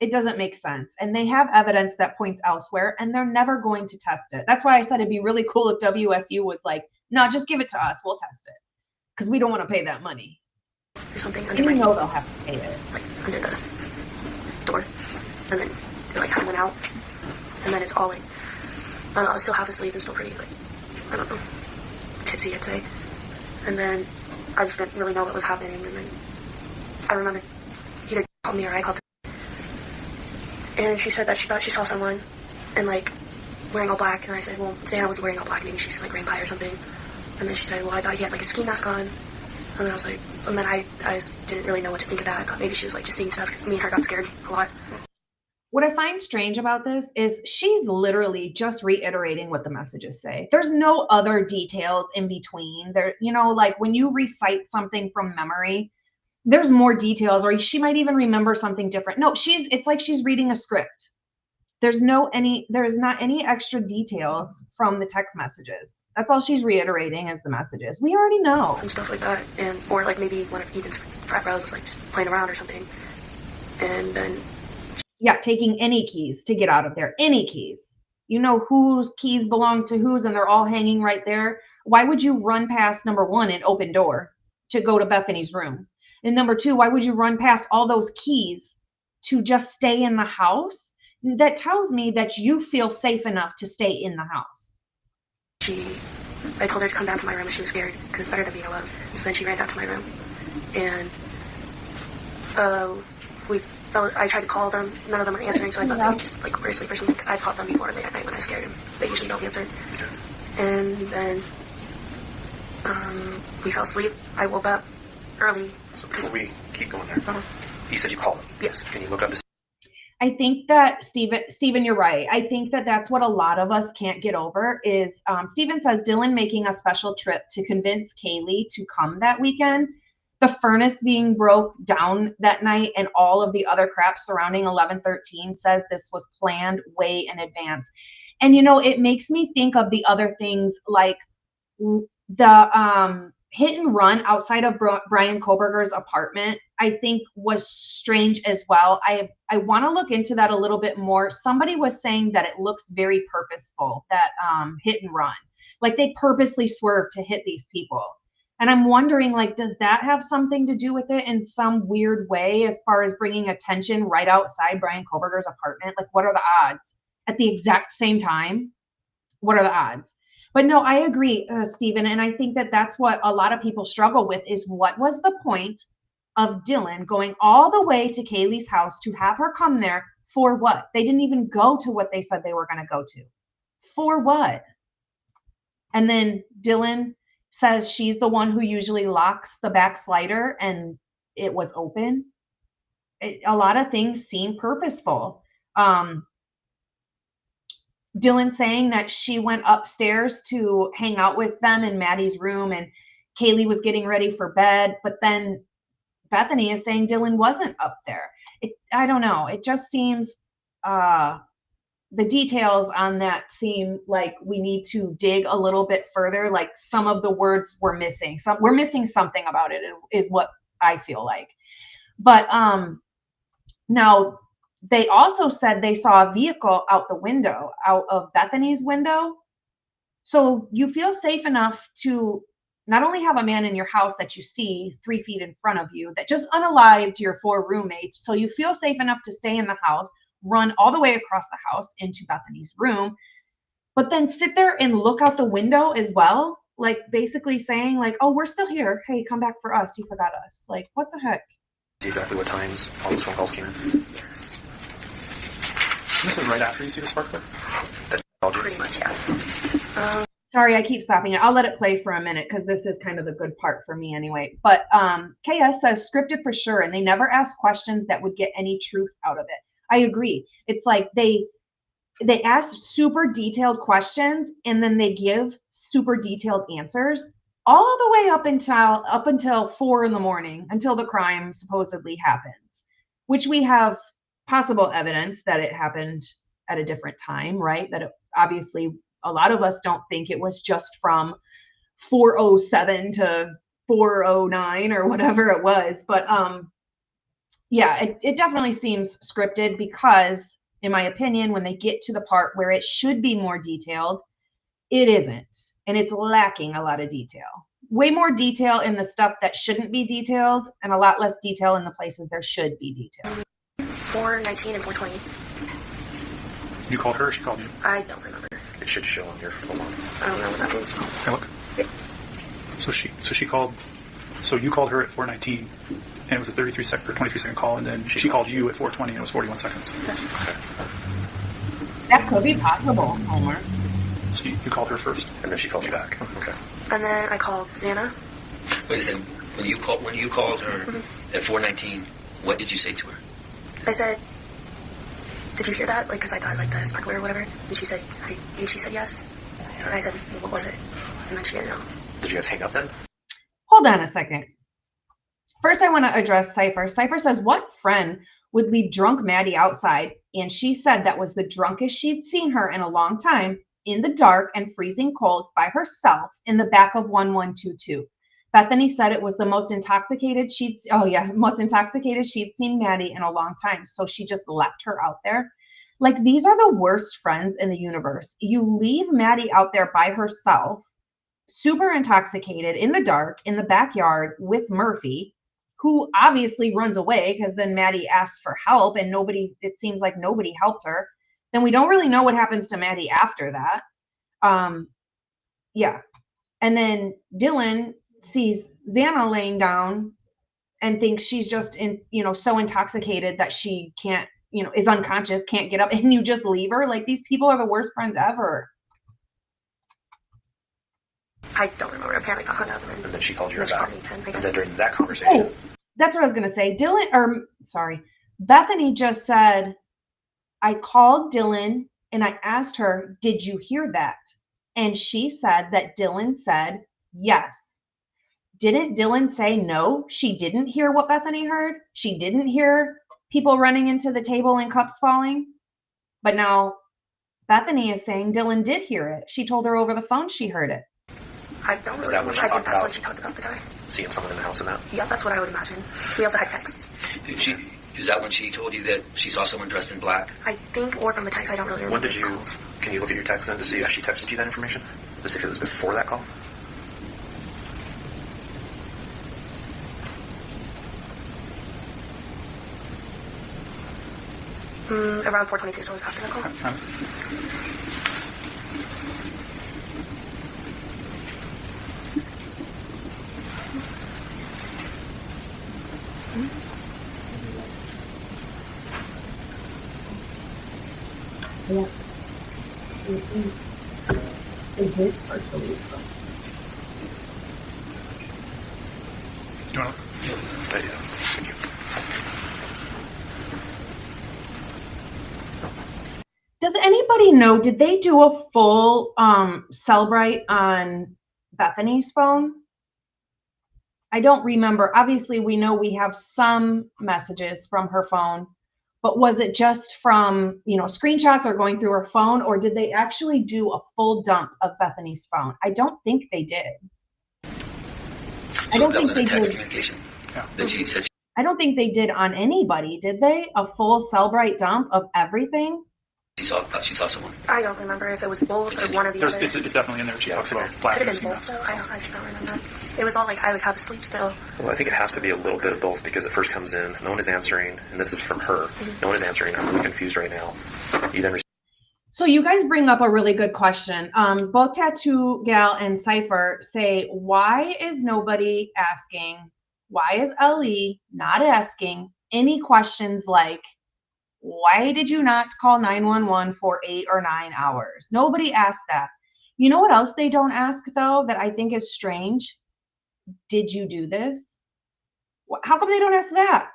It doesn't make sense. And they have evidence that points elsewhere, and they're never going to test it. That's why I said it'd be really cool if WSU was like, no, just give it to us. We'll test it. Because we don't want to pay that money. Or something. And you know they'll have to pay it. Like under the door. And then it like kind of went out. And then it's all like, I don't know, I was still half asleep and still pretty, like, I don't know, tipsy, I'd say. And then I just didn't really know what was happening. And then I remember either called me or I called her. And she said that she thought she saw someone and like wearing all black. And I said, well, Santa was wearing all black. Maybe she's like ran by or something. And then she said, well, I thought he had like a ski mask on. And then I was like, and then I just didn't really know what to think of that. I thought maybe she was like just seeing stuff because me and her got scared a lot. What I find strange about this is she's literally just reiterating what the messages say. There's no other details in between. There, you know, like when you recite something from memory, there's more details, or she might even remember something different. No, it's like she's reading a script. There's not any extra details from the text messages. That's all she's reiterating is the messages. We already know. And stuff like that. And, or like maybe one of Ethan's frat bros was like just playing around or something. And then, yeah, taking any keys to get out of there. Any keys. You know whose keys belong to whose, and they're all hanging right there. Why would you run past, number one, an open door to go to Bethany's room? And number two, why would you run past all those keys to just stay in the house? That tells me that you feel safe enough to stay in the house. I told her to come down to my room and she was scared because it's better than being alone. So then she ran down to my room. And I tried to call them. None of them were answering, so I thought they would just like were asleep or something because I've called them before late at night when I scared them. They usually don't answer. And then we fell asleep. I woke up early. So before we keep going there, you said you called them. Yes. Can you look up this? I think that Stephen, you're right. I think that that's what a lot of us can't get over is Stephen says Dylan making a special trip to convince Kaylee to come that weekend. The furnace being broke down that night and all of the other crap surrounding 1113 says this was planned way in advance. And, you know, it makes me think of the other things like the hit and run outside of Bryan Kohberger's apartment, I think was strange as well. I want to look into that a little bit more. Somebody was saying that it looks very purposeful, that hit and run. Like they purposely swerved to hit these people. And I'm wondering, like, does that have something to do with it in some weird way as far as bringing attention right outside Bryan Kohberger's apartment? Like, what are the odds? At the exact same time, what are the odds? But no, I agree, Stephen. And I think that that's what a lot of people struggle with is what was the point of Dylan going all the way to Kaylee's house to have her come there for what? They didn't even go to what they said they were going to go to. For what? And then Dylan says she's the one who usually locks the back slider and it was open. A lot of things seem purposeful. Dylan saying that she went upstairs to hang out with them in Maddie's room and Kaylee was getting ready for bed, but then Bethany is saying Dylan wasn't up there. I don't know. It just seems, the details on that seem like we need to dig a little bit further. Like some of the words we're missing. We're missing something about it is what I feel like. But now they also said they saw a vehicle out the window, out of Bethany's window. So you feel safe enough to not only have a man in your house that you see 3 feet in front of you that just unalived your 4 roommates. So you feel safe enough to stay in the house, run all the way across the house into Bethany's room, but then sit there and look out the window as well. Like basically saying like, oh, we're still here. Hey, come back for us. You forgot us. Like, what the heck? See exactly what times all those phone calls came in? Yes. This is right after you see the spark plug? Pretty much, yeah. Sorry, I keep stopping it. I'll let it play for a minute because this is kind of the good part for me anyway. But KS says scripted for sure, and they never ask questions that would get any truth out of it. I agree. It's like they ask super detailed questions and then they give super detailed answers all the way up until 4 in the morning, until the crime supposedly happens, which we have possible evidence that it happened at a different time, right? That it, obviously a lot of us don't think it was just from 4:07 to 4:09 or whatever it was. But yeah, it definitely seems scripted because, in my opinion, when they get to the part where it should be more detailed, it isn't. And it's lacking a lot of detail. Way more detail in the stuff that shouldn't be detailed and a lot less detail in the places there should be detail. 4:19 and 4:20. You called her or she called you? I don't remember. It should show on your phone. I don't know what that means. Hey, look. Yeah. So she called. So you called her at 4:19, and it was a 23-second call, and then she called you at 4:20, and it was 41 seconds. That could be possible, Homer. So you called her first, and then she called you back. Okay. And then I called Xana. Wait a second. When you called her at 4:19, what did you say to her? I said, "Did you hear that? Like, because I thought like the sparkler or whatever." And she said, yes. And I said, well, "What was it?" And then she didn't know. Did you guys hang up then? Hold on a second. First, I want to address Cypher. Cypher says, what friend would leave drunk Maddie outside? And she said that was the drunkest she'd seen her in a long time, in the dark and freezing cold by herself in the back of 1122. Bethany said it was the most intoxicated she'd seen Maddie in a long time. So she just left her out there. Like, these are the worst friends in the universe. You leave Maddie out there by herself, super intoxicated, in the dark, in the backyard with Murphy, who obviously runs away because then Maddie asks for help and it seems like nobody helped her. Then we don't really know what happens to Maddie after that. Yeah. And then Dylan sees Xana laying down and thinks she's just so intoxicated that she can't, is unconscious, can't get up, and you just leave her. Like, these people are the worst friends ever. I don't remember. Apparently got hung up. And then she called you back. And then during that Oh, conversation. that's what I was going to say. Bethany just said, I called Dylan and I asked her, did you hear that? And she said that Dylan said, yes. Didn't Dylan say no? She didn't hear what Bethany heard. She didn't hear people running into the table and cups falling. But now Bethany is saying Dylan did hear it. She told her over the phone she heard it. I don't Is really that when remember. she I think talked that's when about she talked about the guy. seeing someone in the house and that? Yeah, that's what I would imagine. We also had text. Is that when she told you that she saw someone dressed in black? I think, or from the text, I don't really remember. When did you, can you look at your text then to see if she texted you that information? To see if it was before that call? Around 4:22, so it was after the call. Yeah. It is partially. You want to? Yeah. Thank you. Does anybody anybody know, did they do a full Cellbrite on Bethany's phone? I don't remember. Obviously, we know we have some messages from her phone, but was it just from, screenshots or going through her phone, or did they actually do a full dump of Bethany's phone? I don't think they did. I don't think they did. Communication. That she said I don't think they did on anybody, did they? A full Cellbrite dump of everything? she saw someone. I don't remember if it was both or one or the other. It's definitely in there. She talks about black Could and have been females. both, though. I just don't remember. It was all like I was half asleep still. Well, I think it has to be a little bit of both because it first comes in, no one is answering, and this is from her. No one is answering. I'm really confused right now. You then So you guys bring up a really good question. Both Tattoo Gal and Cypher say, why is nobody asking, why is LE not asking any questions like, why did you not call 911 for 8 or 9 hours? Nobody asked that. You know what else they don't ask, though, that I think is strange? Did you do this? How come they don't ask that?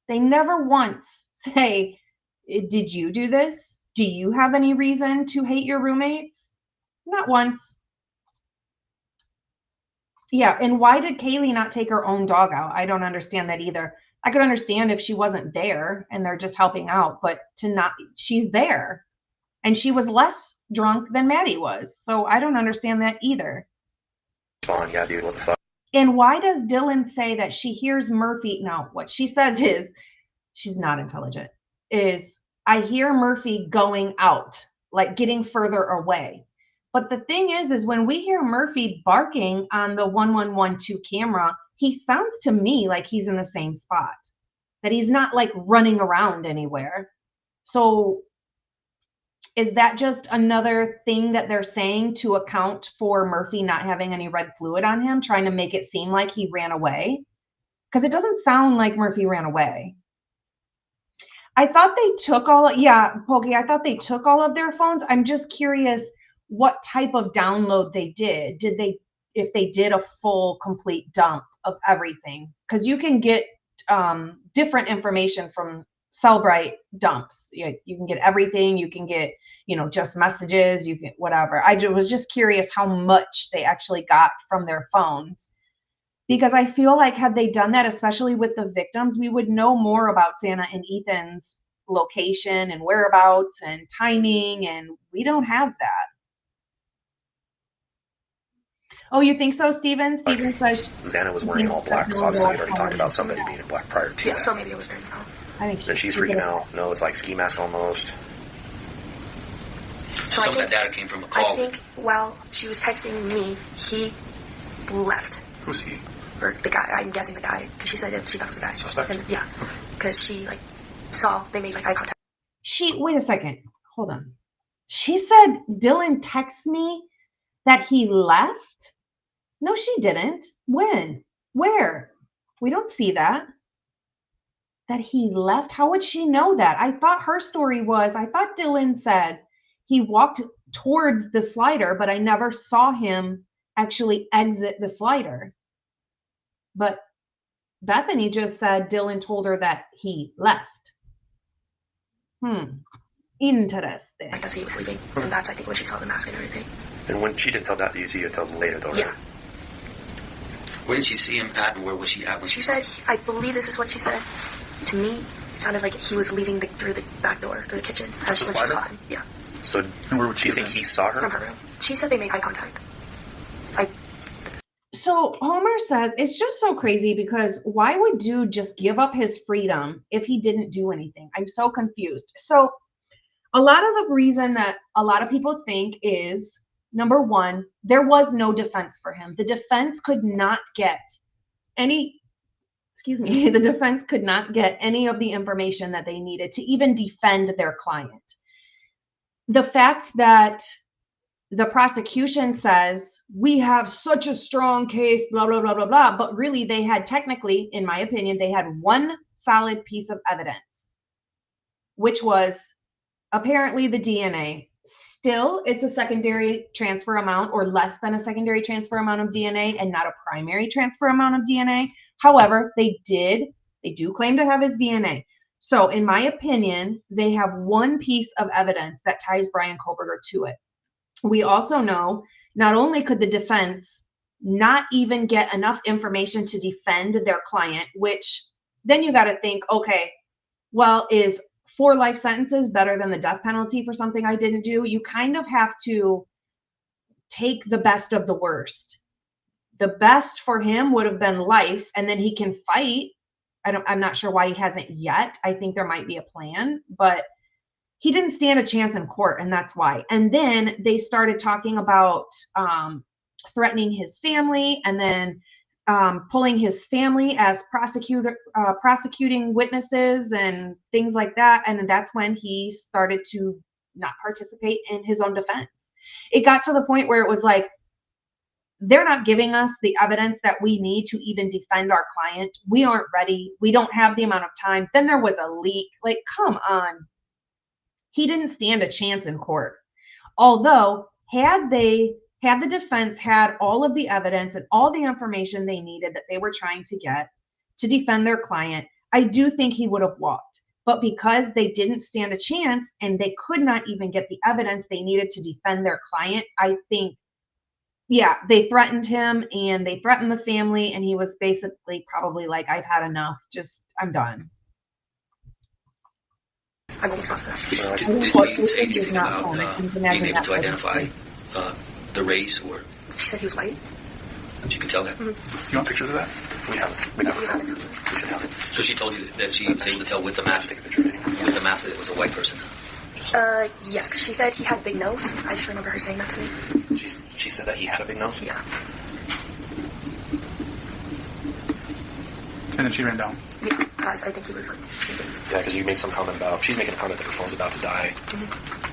They never once say, did you do this? Do you have any reason to hate your roommates? Not once. Yeah, and why did Kaylee not take her own dog out? I don't understand that either. I could understand if she wasn't there and they're just helping out, but she's there. And she was less drunk than Maddie was. So I don't understand that either. respond, yeah, dude, what the fuck? And why does Dylan say that she hears Murphy? No, what she says is, she's not intelligent, is I hear Murphy going out, like getting further away. But the thing is when we hear Murphy barking on the 1112 camera, he sounds to me like he's in the same spot, that he's not like running around anywhere. So is that just another thing that they're saying to account for Murphy not having any red fluid on him, trying to make it seem like he ran away? Because it doesn't sound like Murphy ran away. I thought they took Pokey, I thought they took all of their phones. I'm just curious what type of download they did. If they did a full, complete dump of everything? Because you can get different information from Cellbrite dumps. You can get everything. You can get, just messages. You can whatever. I was just curious how much they actually got from their phones, because I feel like had they done that, especially with the victims, we would know more about Santa and Ethan's location and whereabouts and timing, and we don't have that. Oh, you think so, Steven? Steven says Xana was wearing all black, so obviously we'd already talked about somebody being in black prior to that. So maybe it was there now. I think Then she's freaking out. No, it's like ski mask almost. So Some of that data came from a call. I think while she was texting me, he left. Who's he? Or the guy. I'm guessing the guy, because she said she thought it was a guy. Suspect? And, yeah, because she saw they made eye contact. Wait a second. Hold on. She said Dylan texted me that he left? No, she didn't. When? Where? We don't see that. That he left? How would she know that? I thought her story was, I thought Dylan said he walked towards the slider, but I never saw him actually exit the slider. But Bethany just said Dylan told her that he left. Interesting. As he was leaving, and that's I think when she saw the mask and everything. And when she didn't tell that to you until later, though, right? Yeah. Where did she see him at, and where was she at when She said, I believe this is what she said. To me, it sounded like he was leaving through the back door, through the kitchen. As when she saw him. Yeah. So, and where would she think he saw her? From her room. She said they made eye contact. So Homer says it's just so crazy because why would dude just give up his freedom if he didn't do anything? I'm so confused. So a lot of the reason that a lot of people think is, number one, there was no defense for him. The defense could not get any of the information that they needed to even defend their client. The fact that the prosecution says we have such a strong case, blah, blah, blah, blah, blah, but really they had technically, in my opinion, they had one solid piece of evidence, which was apparently the DNA. Still, it's a secondary transfer amount or less than a secondary transfer amount of DNA and not a primary transfer amount of DNA. However, they do claim to have his DNA. So in my opinion, they have one piece of evidence that ties Bryan Kohberger to it. We also know not only could the defense not even get enough information to defend their client, which then you got to think, okay, well, is 4 life sentences better than the death penalty for something I didn't do? You kind of have to take the best of the worst. The best for him would have been life, and then he can fight. I'm not sure why he hasn't yet. I think there might be a plan, but he didn't stand a chance in court, and that's why. And then they started talking about threatening his family, and then pulling his family as prosecuting witnesses and things like that. And that's when he started to not participate in his own defense. It got to the point where it was like, they're not giving us the evidence that we need to even defend our client. We aren't ready. We don't have the amount of time. Then there was a leak. Like, come on. He didn't stand a chance in court. Although, had the defense had all of the evidence and all the information they needed that they were trying to get to defend their client, I do think he would have walked. But because they didn't stand a chance and they could not even get the evidence they needed to defend their client, I think, yeah, they threatened him and they threatened the family, and he was basically probably like, I've had enough. I'm done. Did he say anything about being able to identify the race, or? She said he was white. You can tell that? Mm-hmm. You want pictures of that? We have it. We should have it. So she told you that she was able to tell with the mask, that it was a white person? Yes, because she said he had a big nose. I just remember her saying that to me. She said that he had a big nose? Yeah. And then she ran down. Yeah, I think he was like... Yeah, because you made some comment about, she's making a comment that her phone's about to die,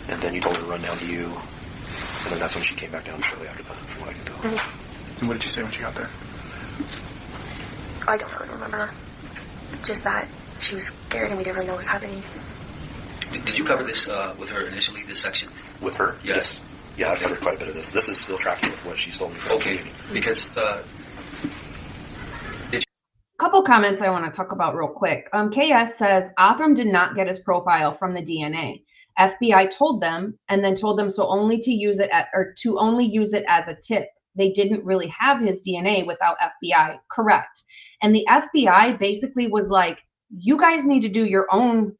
and then you told her to run down to you, and then that's when she came back down shortly after that, from what I can tell. And what did she say when she got there? I don't really remember. Just that she was scared and we didn't really know what was happening. Did you cover this with her initially, this section? With her? Yes. Yeah, I've covered quite a bit of this. This is still tracking with what she's told me. Okay, because... couple comments I want to talk about real quick. KS says Othram did not get his profile from the DNA. FBI told them, and then told them so only to use it to only use it as a tip. They didn't really have his DNA without FBI. Correct. And the FBI basically was like, you guys need to do your own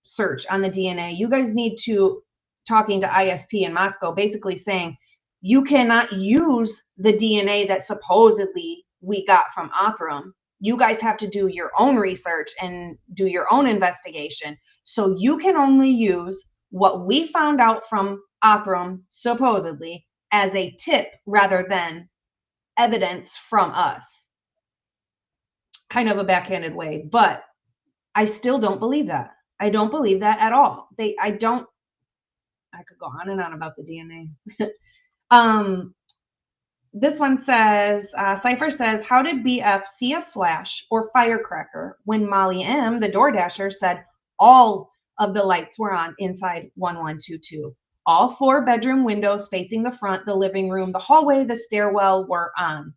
search on the DNA. You guys need to, talking to ISP in Moscow, basically saying, you cannot use the DNA that supposedly we got from Othram. You guys have to do your own research and do your own investigation. So you can only use what we found out from Othram, supposedly, as a tip rather than evidence from us. Kind of a backhanded way, but I still don't believe that. I don't believe that at all. I could go on and on about the DNA. This one says, Cypher says, how did BF see a flash or firecracker when Molly M, the DoorDasher, said all of the lights were on inside 1122? All 4 bedroom windows facing the front, the living room, the hallway, the stairwell were on.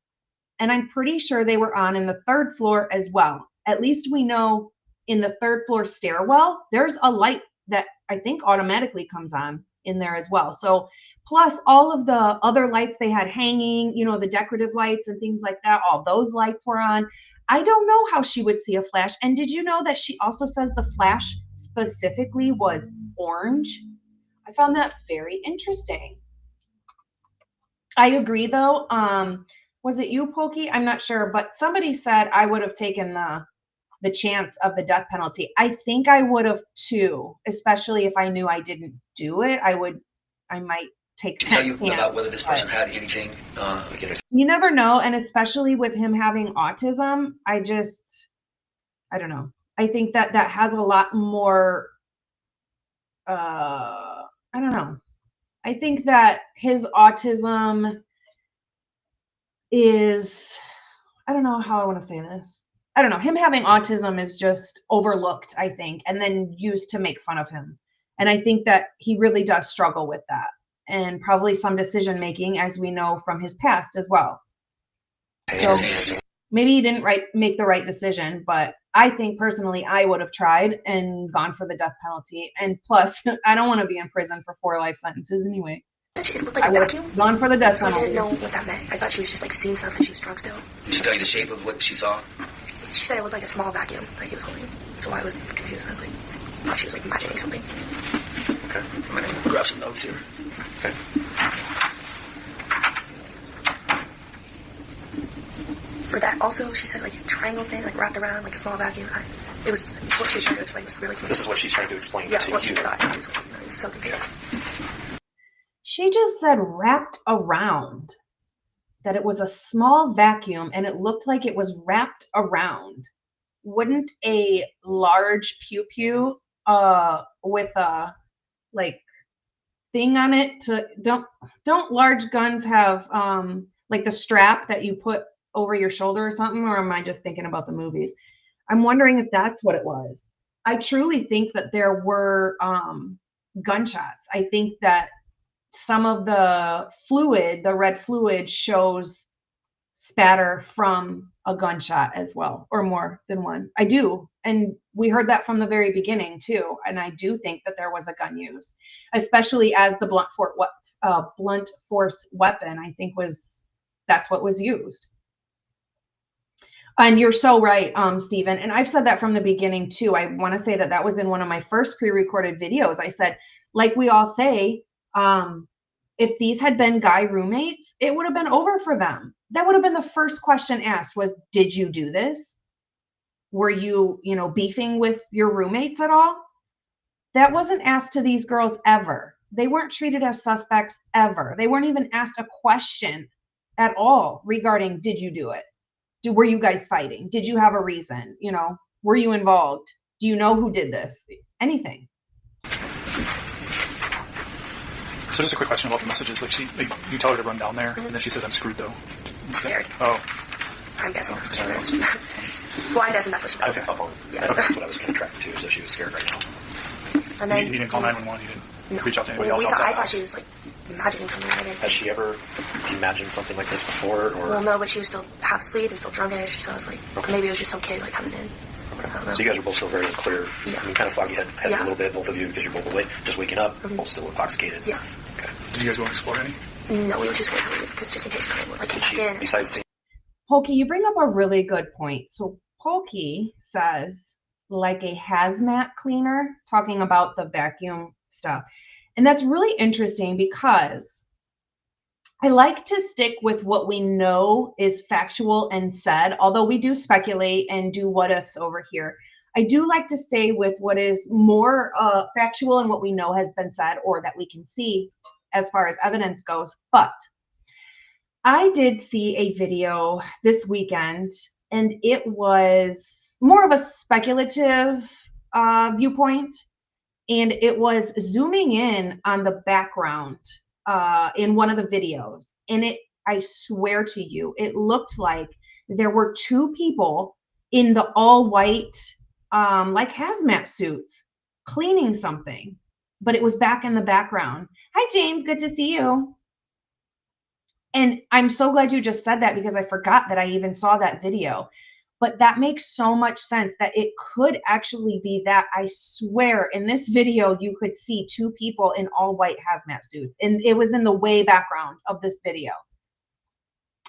And I'm pretty sure they were on in the 3rd floor as well. At least we know in the 3rd floor stairwell, there's a light that I think automatically comes on in there as well. So plus all of the other lights they had hanging, you know, the decorative lights and things like that, all those lights were on. I don't know how she would see a flash. And did you know that she also says the flash specifically was orange? I found that very interesting. I agree though. Was it you, Pokey? I'm not sure, but somebody said I would have taken the chance of the death penalty. I think I would have too, especially if I knew I didn't do it. I might take that tell you chance, about whether this person had anything. You never know, and especially with him having autism, I don't know. I think that has a lot more. I don't know. I think that his autism is. I don't know how I want to say this. I don't know. Him having autism is just overlooked, I think, and then used to make fun of him. And I think that he really does struggle with that, and probably some decision making, as we know from his past as well. So, maybe he didn't make the right decision, but I think personally I would have tried and gone for the death penalty. And plus, I don't want to be in prison for 4 life sentences anyway. It looked like I would have gone for the death penalty. I didn't know what that meant. I thought she was just like seeing stuff and she was drunk still. Did she tell you the shape of what she saw? She said it looked like a small vacuum that he was holding. So I was confused. I was like, I thought she was like imagining something. Okay. I'm going to grab some notes here. Okay. For that, also, she said like a triangle thing, like wrapped around like a small vacuum. It was what she was trying to explain was really confusing. This is what she's trying to explain to what you. she thought. I was so confused. She just said wrapped around. That it was a small vacuum and it looked like it was wrapped around. Wouldn't a large pew-pew with a like thing on it to don't large guns have like the strap that you put over your shoulder or something, or am I just thinking about the movies? I'm wondering if that's what it was. I truly think that there were gunshots. I think that some of the fluid, the red fluid, shows spatter from a gunshot as well, or more than one. I do. And we heard that from the very beginning too. And I do think that there was a gun used, especially as the blunt force weapon, I think that's what was used. And you're so right, Stephen. And I've said that from the beginning too. I want to say that was in one of my first pre-recorded videos. I said, like we all say, if these had been guy roommates, it would have been over for them. That would have been the first question asked was, did you do this? Were you, beefing with your roommates at all? That wasn't asked to these girls ever. They weren't treated as suspects ever. They weren't even asked a question at all regarding, did you do it? Were you guys fighting? Did you have a reason? Were you involved? Do you know who did this? Anything. So just a quick question about the messages. Like you tell her to run down there, and then she says, "I'm screwed though." I'm scared. Oh. I'm guessing that's what she meant. Well, I'm guessing that's what she meant. Okay. Yeah. Okay. That's what I was kind of tracking too, so she was scared right now. And then you didn't call 911. You didn't reach out to anybody else. I thought she was like imagining something. Has she ever imagined something like this before? Or? Well, no, but she was still half asleep and still drunkish. So I was like, maybe it was just some kid like coming in. Okay. So you guys are both still very unclear. Yeah. I mean, kind of foggy head a little bit, both of you, because you're both just waking up, both still intoxicated. Yeah. Okay. Did you guys want to explore any? No, we were too scared to leave because just in case someone would kick in. Besides seeing. Pokey, you bring up a really good point. So Pokey says like a hazmat cleaner, talking about the vacuum stuff. And that's really interesting because I like to stick with what we know is factual and said, although we do speculate and do what ifs over here. I do like to stay with what is more factual and what we know has been said or that we can see as far as evidence goes. But I did see a video this weekend, and it was more of a speculative viewpoint, and it was zooming in on the background in one of the videos. And I swear to you, it looked like there were 2 people in the all white, like hazmat suits, cleaning something, but it was back in the background. Hi, James. Good to see you. And I'm so glad you just said that because I forgot that I even saw that video. But that makes so much sense that it could actually be that. I swear in this video, you could see 2 people in all white hazmat suits. And it was in the way background of this video,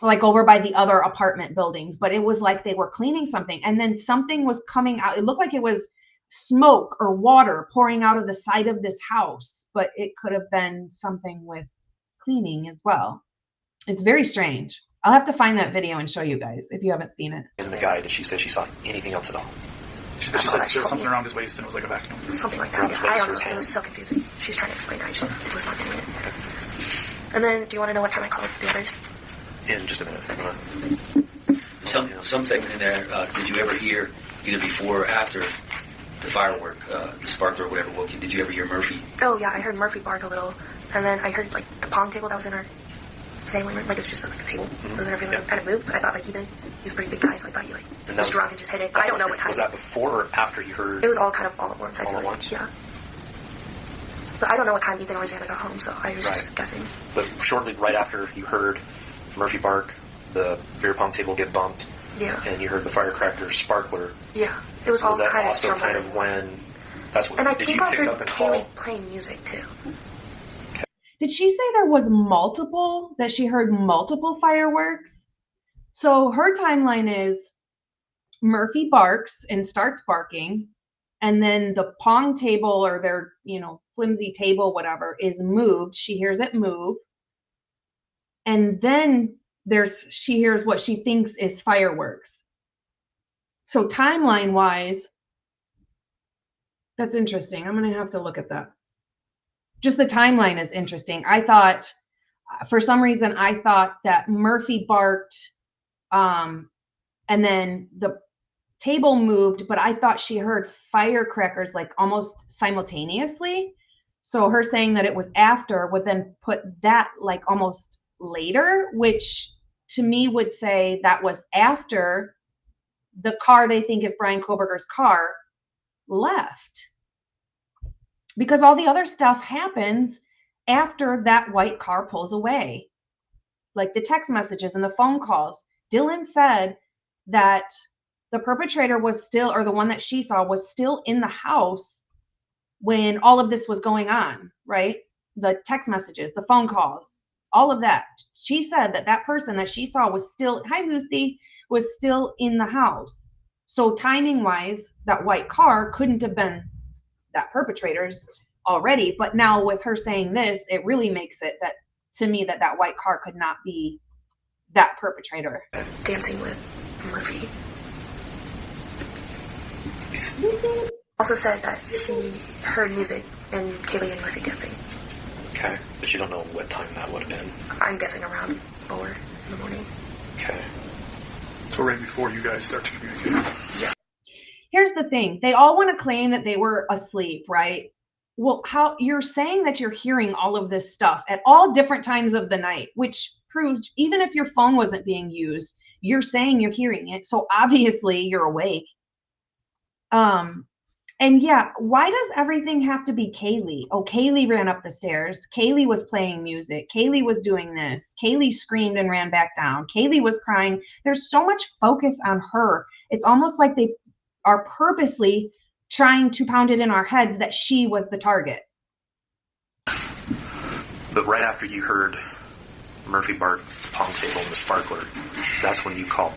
like over by the other apartment buildings. But it was like they were cleaning something. And then something was coming out. It looked like it was smoke or water pouring out of the side of this house. But it could have been something with cleaning as well. It's very strange. I'll have to find that video and show you guys if you haven't seen it. In the guy, did she say she saw anything else at all? She said there was something around his waist and it was like a vacuum. Something like that. Yeah. I don't know. It was so confusing. She was trying to explain it. I just was not getting it. Okay. And then, do you want to know what time I called the others? In just a minute. Some segment in there, did you ever hear, either before or after the firework, the sparkler or whatever woke you, did you ever hear Murphy? Oh, yeah. I heard Murphy bark a little. And then I heard, the pong table that was in our family room, it's just a table. It was in our family room, kind of moved, but I thought, Ethan, he's a pretty big guy, so I thought he, was drunk and just hit it. But I don't know what time. Was that before or after you heard? It was all kind of all at once, I feel all at once? Yeah. But I don't know what time Ethan or Xana got home, so I was just guessing. But shortly right after you heard Murphy bark, the beer pong table get bumped, Yeah. And you heard the firecracker sparkler. Yeah. It was So all was that kind also of kind of when? That's what. And I did think you I pick heard up and Kaylee call? playing music too. Did she say there was multiple, that she heard multiple fireworks? So her timeline is Murphy barks and starts barking, and then the pong table or their, flimsy table, whatever, is moved. She hears it move. And then she hears what she thinks is fireworks. So timeline wise, that's interesting. I'm going to have to look at that. Just the timeline is interesting. For some reason, I thought that Murphy barked, and then the table moved, but I thought she heard firecrackers like almost simultaneously. So her saying that it was after would then put that like almost later, which to me would say that was after the car they think is Brian Koberger's car left. Because all the other stuff happens after that white car pulls away. Like the text messages and the phone calls. Dylan said that the perpetrator was still, or the one that she saw was still in the house when all of this was going on, right? The text messages, the phone calls, all of that. She said that that person that she saw was still, hi Lucy, was still in the house. So timing wise, that white car couldn't have been that perpetrator's already. But now with her saying this, it really makes it that to me that white car could not be that perpetrator. Dancing with Murphy. Also said that she heard music and Kaylee and Murphy dancing. Okay, but you don't know what time that would have been. I'm guessing around 4 in the morning. Okay. So right before you guys start to communicate. Yeah. Here's the thing. They all want to claim that they were asleep, right? Well, how you're saying that you're hearing all of this stuff at all different times of the night, which proves even if your phone wasn't being used, you're saying you're hearing it. So obviously you're awake. And yeah, why does everything have to be Kaylee? Oh, Kaylee ran up the stairs. Kaylee was playing music. Kaylee was doing this. Kaylee screamed and ran back down. Kaylee was crying. There's so much focus on her. It's almost like they are purposely trying to pound it in our heads that she was the target. But right after you heard Murphy bark, pong table, and the sparkler, that's when you called.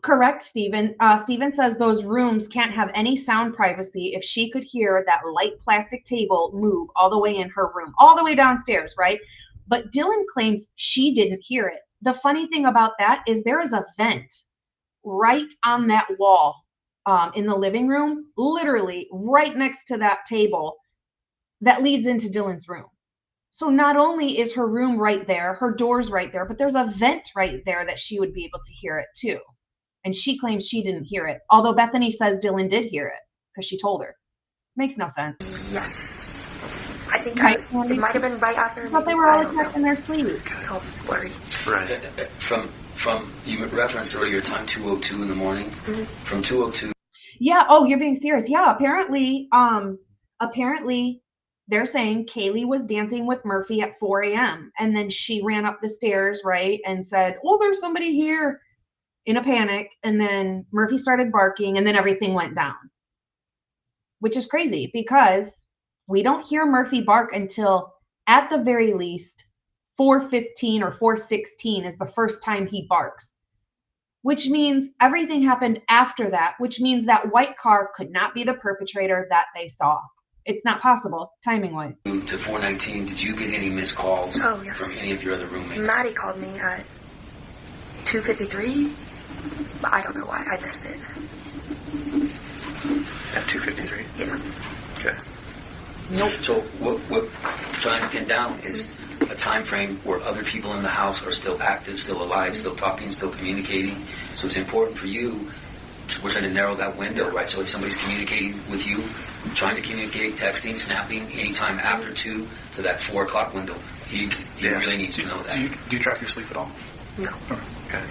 Correct, Stephen. Stephen says those rooms can't have any sound privacy if she could hear that light plastic table move all the way in her room, all the way downstairs, right? But Dylan claims she didn't hear it. The funny thing about that is there is a vent right on that wall in the living room, literally right next to that table that leads into Dylan's room. So not only is her room right there, her door's right there, but there's a vent right there that she would be able to hear it too. And she claims she didn't hear it. Although Bethany says Dylan did hear it because she told her. Makes no sense. Yes. I think right, it might have been right after. I thought they were all attacked in their sleep. It's all blurry. Right. From you referenced earlier time 2:02 in the morning. Mm-hmm. From 2:02. Yeah. Oh, you're being serious. Yeah. Apparently they're saying Kaylee was dancing with Murphy at 4 a.m. And then she ran up the stairs, right, and said, "Oh, there's somebody here," in a panic. And then Murphy started barking, and then everything went down, which is crazy because we don't hear Murphy bark until at the very least 4:15 or 4:16 is the first time he barks, which means everything happened after that, which means that white car could not be the perpetrator that they saw. It's not possible, timing-wise. To 4:19, did you get any missed calls from any of your other roommates? Maddie called me at 2:53, but I don't know why. I missed it. At 2:53? Yeah. Okay. Nope. So what we're trying to pin down is a time frame where other people in the house are still active, still alive, still talking, still communicating. So it's important for you. We're trying to narrow that window, right? So if somebody's communicating with you, trying to communicate, texting, snapping, anytime after 2 to that 4 o'clock window, he really needs to know that. Do you track your sleep at all? No. Okay.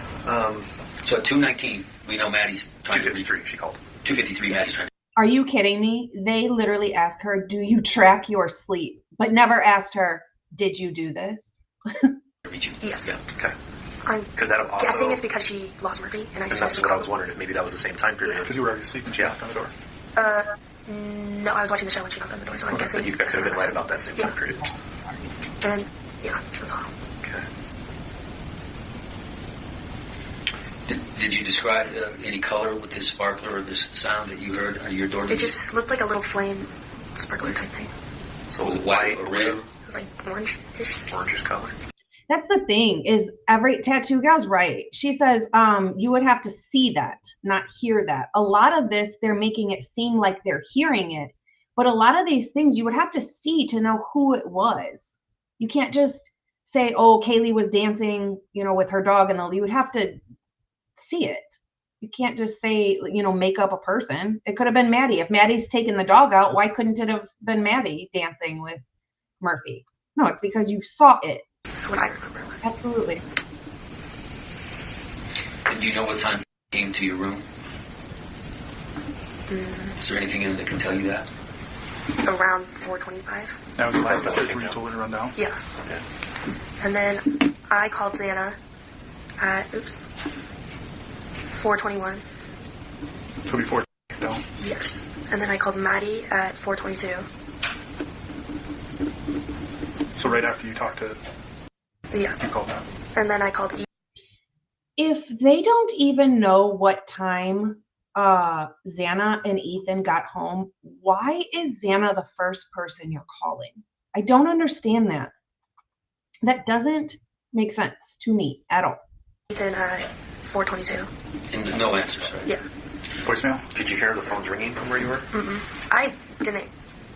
So at 2:19, we know Maddie's trying 2:53, she called. 2:53, Maddie's trying to. Are you kidding me? They literally asked her, "Do you track your sleep?" But never asked her, "Did you do this?" Yes. Yeah. Okay. I'm Could that have also... guessing it's because she lost Murphy, and I just that's what I was wondering, if maybe that was the same time period. Because you were already asleep when she knocked on the door. No, I was watching the show when she knocked on the door, so I'm guessing... But you could have been right about that same time period. And, yeah, that's all. Okay. Did you describe any color with this sparkler or this sound that you heard under your door? It just looked like a little flame sparkler type thing. So was it white or red? It was like orange-ish. Orangish color. That's the thing, is every tattoo gal's right. She says you would have to see that, not hear that. A lot of this, they're making it seem like they're hearing it. But a lot of these things you would have to see to know who it was. You can't just say, oh, Kaylee was dancing, with her dog, and you would have to see it. You can't just say, make up a person. It could have been Maddie. If Maddie's taken the dog out, why couldn't it have been Maddie dancing with Murphy? No, it's because you saw it. That's what I remember. Absolutely. And do you know what time he came to your room? Is there anything in it that can tell you that? Around 4:25. That was the last message where you told her to run down? Yeah. Okay. And then I called Xana at 4:21. So before down? Yes. And then I called Maddie at 4:22. So right after you talked to... Yeah. You called that. And then I called If they don't even know what time Xana and Ethan got home, why is Xana the first person you're calling? I don't understand that. That doesn't make sense to me at all. Ethan at 4:22. And no answers, right? Yeah. Voicemail? Did you hear the phones ringing from where you were? I didn't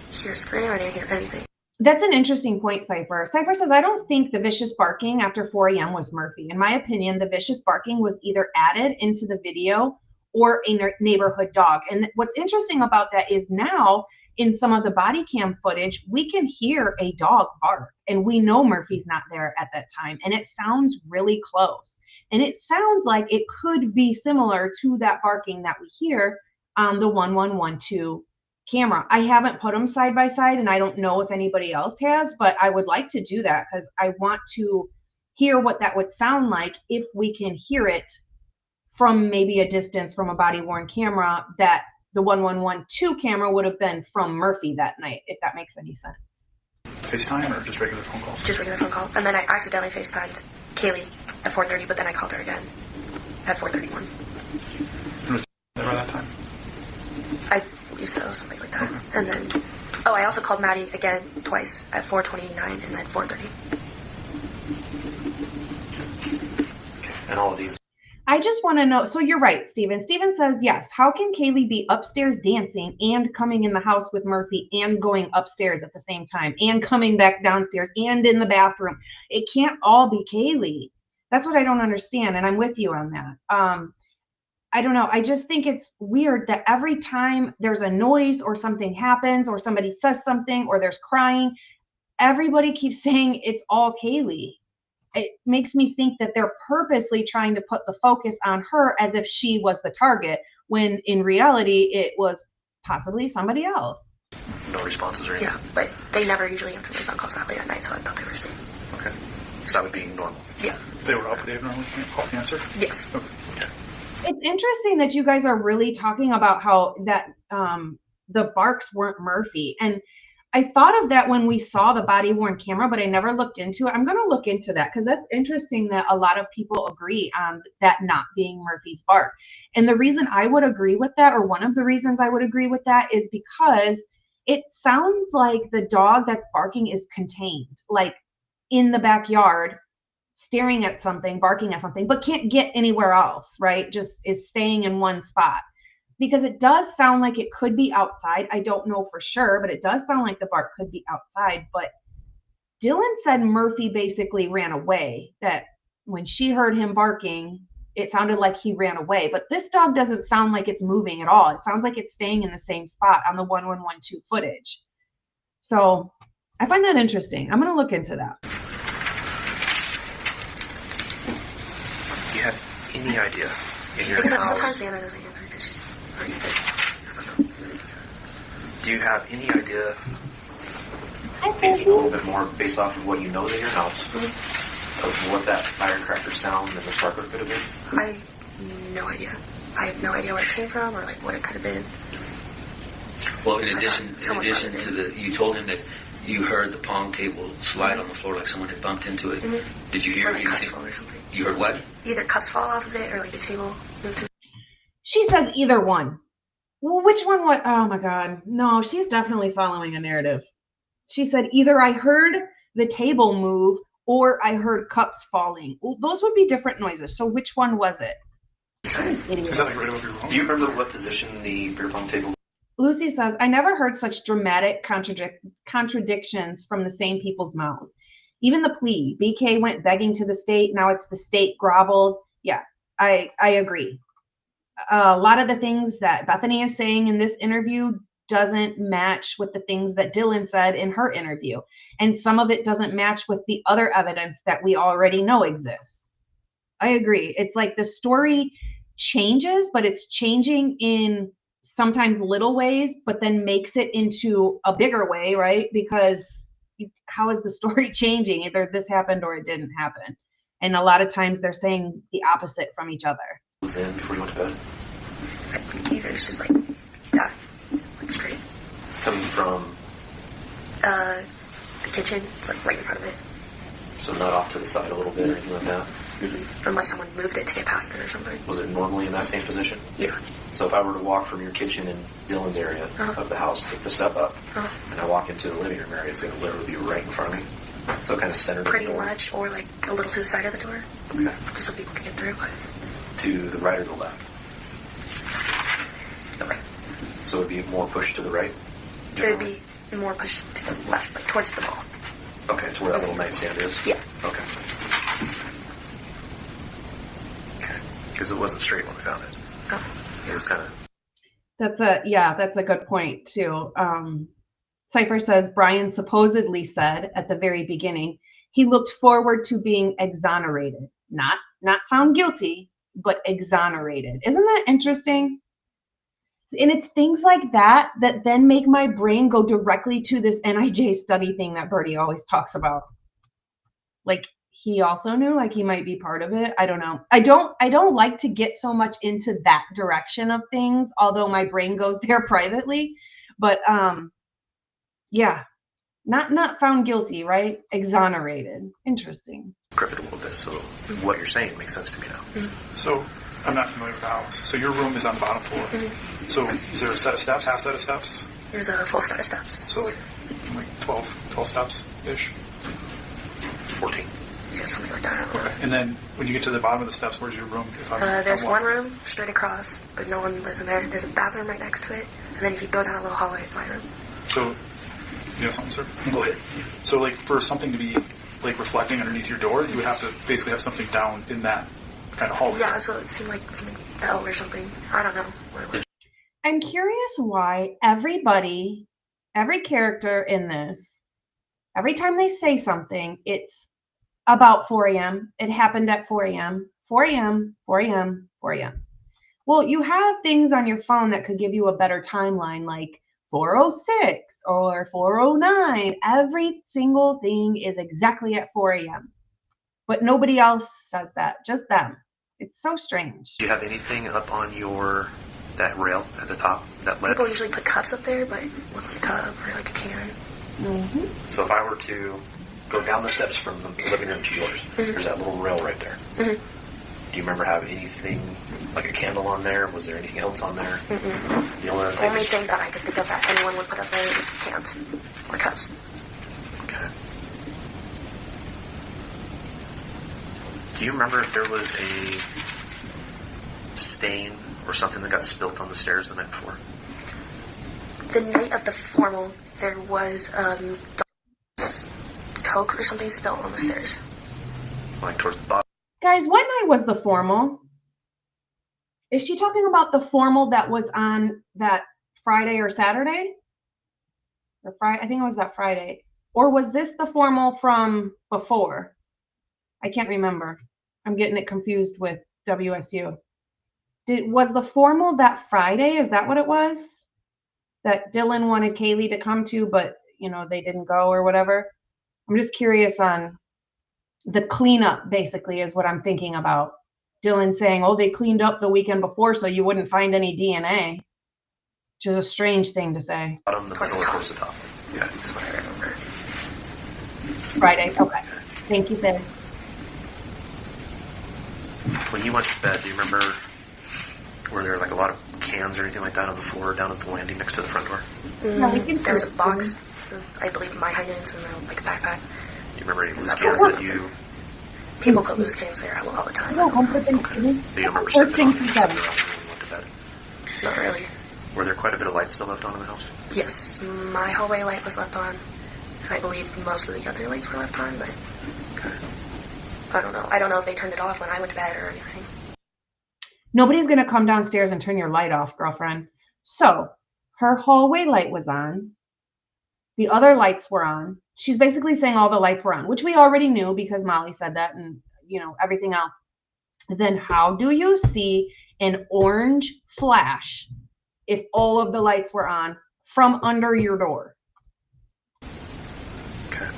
hear a scream. I didn't hear anything. That's an interesting point, Cypher. Cypher says, I don't think the vicious barking after 4 a.m. was Murphy. In my opinion, the vicious barking was either added into the video or a neighborhood dog. And what's interesting about that is now in some of the body cam footage, we can hear a dog bark, and we know Murphy's not there at that time. And it sounds really close. And it sounds like it could be similar to that barking that we hear on the 1112 camera. I haven't put them side by side, and I don't know if anybody else has, but I would like to do that because I want to hear what that would sound like if we can hear it from maybe a distance from a body worn camera, that the 1112 camera would have been from Murphy that night, if that makes any sense. FaceTime or just regular phone call? Just regular phone call. And then I accidentally FaceTimed Kaylee at 4:30, but then I called her again at 4:31. And was there by that time? I believe so, something like that. Okay. And then, I also called Maddie again twice at 4:29 and then 4:30. Okay. And all of these. I just want to know, so you're right, Steven. Steven says, yes, how can Kaylee be upstairs dancing and coming in the house with Murphy and going upstairs at the same time and coming back downstairs and in the bathroom? It can't all be Kaylee. That's what I don't understand, and I'm with you on that. I don't know. I just think it's weird that every time there's a noise or something happens or somebody says something or there's crying, everybody keeps saying it's all Kaylee. It makes me think that they're purposely trying to put the focus on her as if she was the target, when in reality it was possibly somebody else. No responses or anything? Yeah, but they never usually answer my phone calls that late at night, so I thought they were asleep. Okay. So that would be normal? Yeah. If they were up, they normally call the answer? Yes. Okay. Yeah. It's interesting that you guys are really talking about how that the barks weren't Murphy. And I thought of that when we saw the body worn camera, but I never looked into it. I'm going to look into that because that's interesting that a lot of people agree on that not being Murphy's bark. And the reason I would agree with that, or one of the reasons I would agree with that, is because it sounds like the dog that's barking is contained, like in the backyard, staring at something, barking at something, but can't get anywhere else, right? Just is staying in one spot. Because it does sound like it could be outside. I don't know for sure, but it does sound like the bark could be outside. But Dylan said Murphy basically ran away, that when she heard him barking, it sounded like he ran away. But this dog doesn't sound like it's moving at all. It sounds like it's staying in the same spot on the 1112 footage. So I find that interesting. I'm going to look into that. Do you have any idea in your Except knowledge? sometimes Xana doesn't answer because she's Do you have any idea, thinking a little bit more based off of what you know in your house, of what that firecracker sound and the sparkler could have been? I have no idea. I have no idea where it came from or like what it could have been. Well, in addition to you told him that you heard the pong table slide on the floor like someone had bumped into it. Mm-hmm. Did you hear like anything? Cups fall or something. You heard what? Either cups fall off of it or like the table moved. She says either one. Well, which one? What? Oh my God. No, she's definitely following a narrative. She said either I heard the table move or I heard cups falling. Well, those would be different noises. So which one was it? Is that like right over your room? Do you remember what position the beer pong table? Lucy says, I never heard such dramatic contradictions from the same people's mouths. Even the plea, BK went begging to the state. Now it's the state groveled. Yeah, I agree. A lot of the things that Bethany is saying in this interview doesn't match with the things that Dylan said in her interview. And some of it doesn't match with the other evidence that we already know exists. I agree. It's like the story changes, but it's changing in sometimes little ways, but then makes it into a bigger way, right? Because how is the story changing? Either this happened or it didn't happen. And a lot of times they're saying the opposite from each other. Was in before you went to bed? I believe it was just like that. Like straight. Coming from? The kitchen. It's like right in front of it. So not off to the side a little bit or anything like that? Mm-hmm. Unless someone moved it to get past it or something. Was it normally in that same position? Yeah. So if I were to walk from your kitchen in Dylan's area of the house, take the step up, and I walk into the living room area, it's going to literally be right in front of me. So kind of centered. Pretty much, or like a little to the side of the door. Okay. Just so people can get through. But to the right or the left? The right. So it would be more pushed to the right? It would be more pushed to the left, like towards the ball. Okay, to where that little nightstand is? Yeah. Okay. Okay. Because it wasn't straight when we found it. Oh. It was kind of... That's a good point too. Cypher says Brian supposedly said at the very beginning, he looked forward to being exonerated. Not found guilty, but exonerated. Isn't that interesting? And it's things like that that then make my brain go directly to this NIJ study thing that Bertie always talks about. Like he also knew, like he might be part of it. I don't know. I don't like to get so much into that direction of things, although my brain goes there privately. But yeah, not found guilty, right? Exonerated. Interesting. Grip it a little bit, so what you're saying makes sense to me now. Mm-hmm. So I'm not familiar with the house. So your room is on the bottom floor. Mm-hmm. So is there a set of steps, half set of steps? There's a full set of steps. So like 12 steps-ish? 14. Yeah, something like that. Okay. And then when you get to the bottom of the steps, where's your room? There's one room straight across, but no one lives in there. There's a bathroom right next to it. And then if you go down a little hallway, it's my room. So, you have something, sir? Go ahead. So, like, for something to be, like, reflecting underneath your door, you would have to basically have something down in that kind of hallway. Yeah, so it seemed like something L or something. I don't know what it was. I'm curious why every character in this, every time they say something, it's about 4 a.m. It happened at 4 a.m., 4 a.m., 4 a.m., 4 a.m. Well, you have things on your phone that could give you a better timeline, like 4:06 or 4:09. Every single thing is exactly at 4 a.m. But nobody else says that, just them. It's so strange. Do you have anything up on that rail at the top? That led? People usually put cups up there, but it wasn't a cup or like a can. Mm-hmm. So if I were to go down the steps from the living room to yours, there's that little rail right there. Mm-hmm. Do you remember having anything, like a candle on there? Was there anything else on there? Mm-mm. The only thing that I could think of that anyone would put up there is cans or cups. Okay. Do you remember if there was a stain or something that got spilt on the stairs the night before? The night of the formal, there was Coke or something spilled on the stairs. Like towards the bottom? Guys, what night was the formal? Is she talking about the formal that was on that Friday or Saturday? Or Friday? I think it was that Friday. Or was this the formal from before? I can't remember. I'm getting it confused with WSU. Was the formal that Friday? Is that what it was? That Dylan wanted Kaylee to come to, but they didn't go or whatever. I'm just curious on the cleanup basically is what I'm thinking about. Dylan saying, oh, they cleaned up the weekend before so you wouldn't find any DNA, which is a strange thing to say. Bottom, the middle, or towards the top? Yeah, That's what I remember. Friday, okay. Thank you, babe. When you went to bed, do you remember, were there like a lot of cans or anything like that on the floor down at the landing next to the front door? There was a box of, I believe, my hygienics and like a backpack. Do you remember any loose cans that you... People put loose cans there all the time. No, home for Thanksgiving. Do you remember stepping on them when you Thanksgiving. went to bed? Not really. Were there quite a bit of light still left on in the house? Yes, my hallway light was left on. And I believe most of the other lights were left on, but Okay. I don't know. I don't know if they turned it off when I went to bed or anything. Nobody's going to come downstairs and turn your light off, girlfriend. So her hallway light was on. The other lights were on. She's basically saying all the lights were on, which we already knew because Molly said that and, you know, everything else. Then how do you see an orange flash if all of the lights were on from under your door? Okay.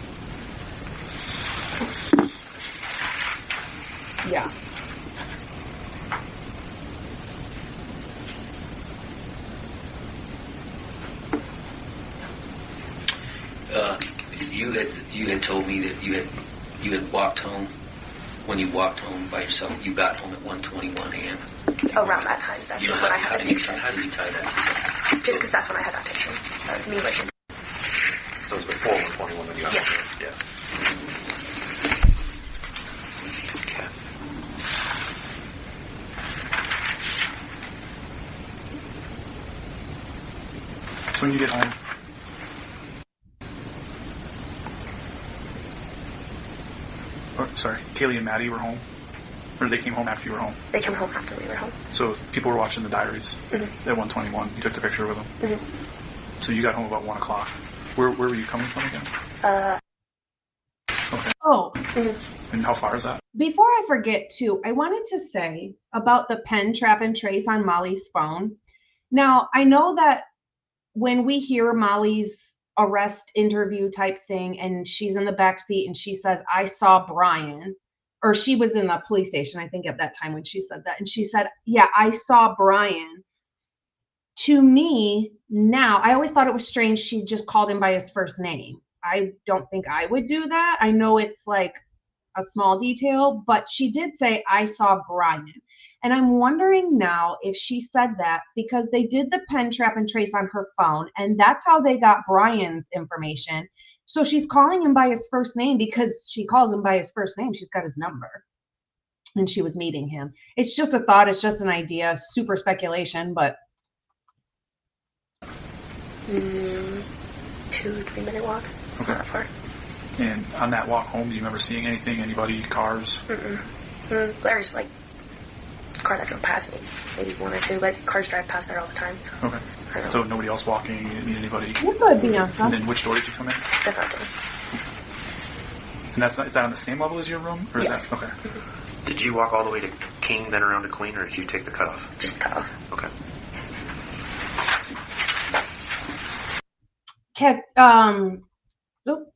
Yeah. You had told me that you had walked home. When you walked home by yourself, you got home at 1:21 a.m. Around that time, that's just when I had that picture. How did you tie that? Just because that's when I had that picture of me like. So it was before 121 when you got Yeah. home? Yeah. Okay. So when you get home, Kaylee and Maddie were home? Or they came home after you were home? They came home after we were home. So people were watching the diaries at 1:21. You took the picture with them? So you got home about 1 o'clock. Where were you coming from again? Okay. Oh. And how far is that? Before I forget, too, I wanted to say about the pen, trap, and trace on Molly's phone. Now, I know that when we hear Molly's arrest interview type thing and she's in the back seat and she says, I saw Brian, or she was in the police station, I think, at that time when she said that. And she said, yeah, I saw Brian. To me, now, I always thought it was strange she just called him by his first name. I don't think I would do that. I know it's like a small detail, but she did say, I saw Brian. And I'm wondering now if she said that because they did the pen, trap, and trace on her phone, and that's how they got Brian's information. So she's calling him by his first name because she calls him by his first name. She's got his number. And she was meeting him. It's just a thought. It's just an idea. Super speculation, but... 2-3 minute walk. It's Okay. not far. And on that walk home, do you remember seeing anything? Anybody? Cars? There's like a car that drove past me, maybe one or two, but cars drive past there all the time. So Okay. I don't know. So nobody else walking? You didn't meet anybody? You could, Bianca. And then which door did you come in? That's not good. And is that on the same level as your room? Or is Yes. that okay? Did you walk all the way to King, then around to Queen, or did you take the cutoff? Just cut off. Okay.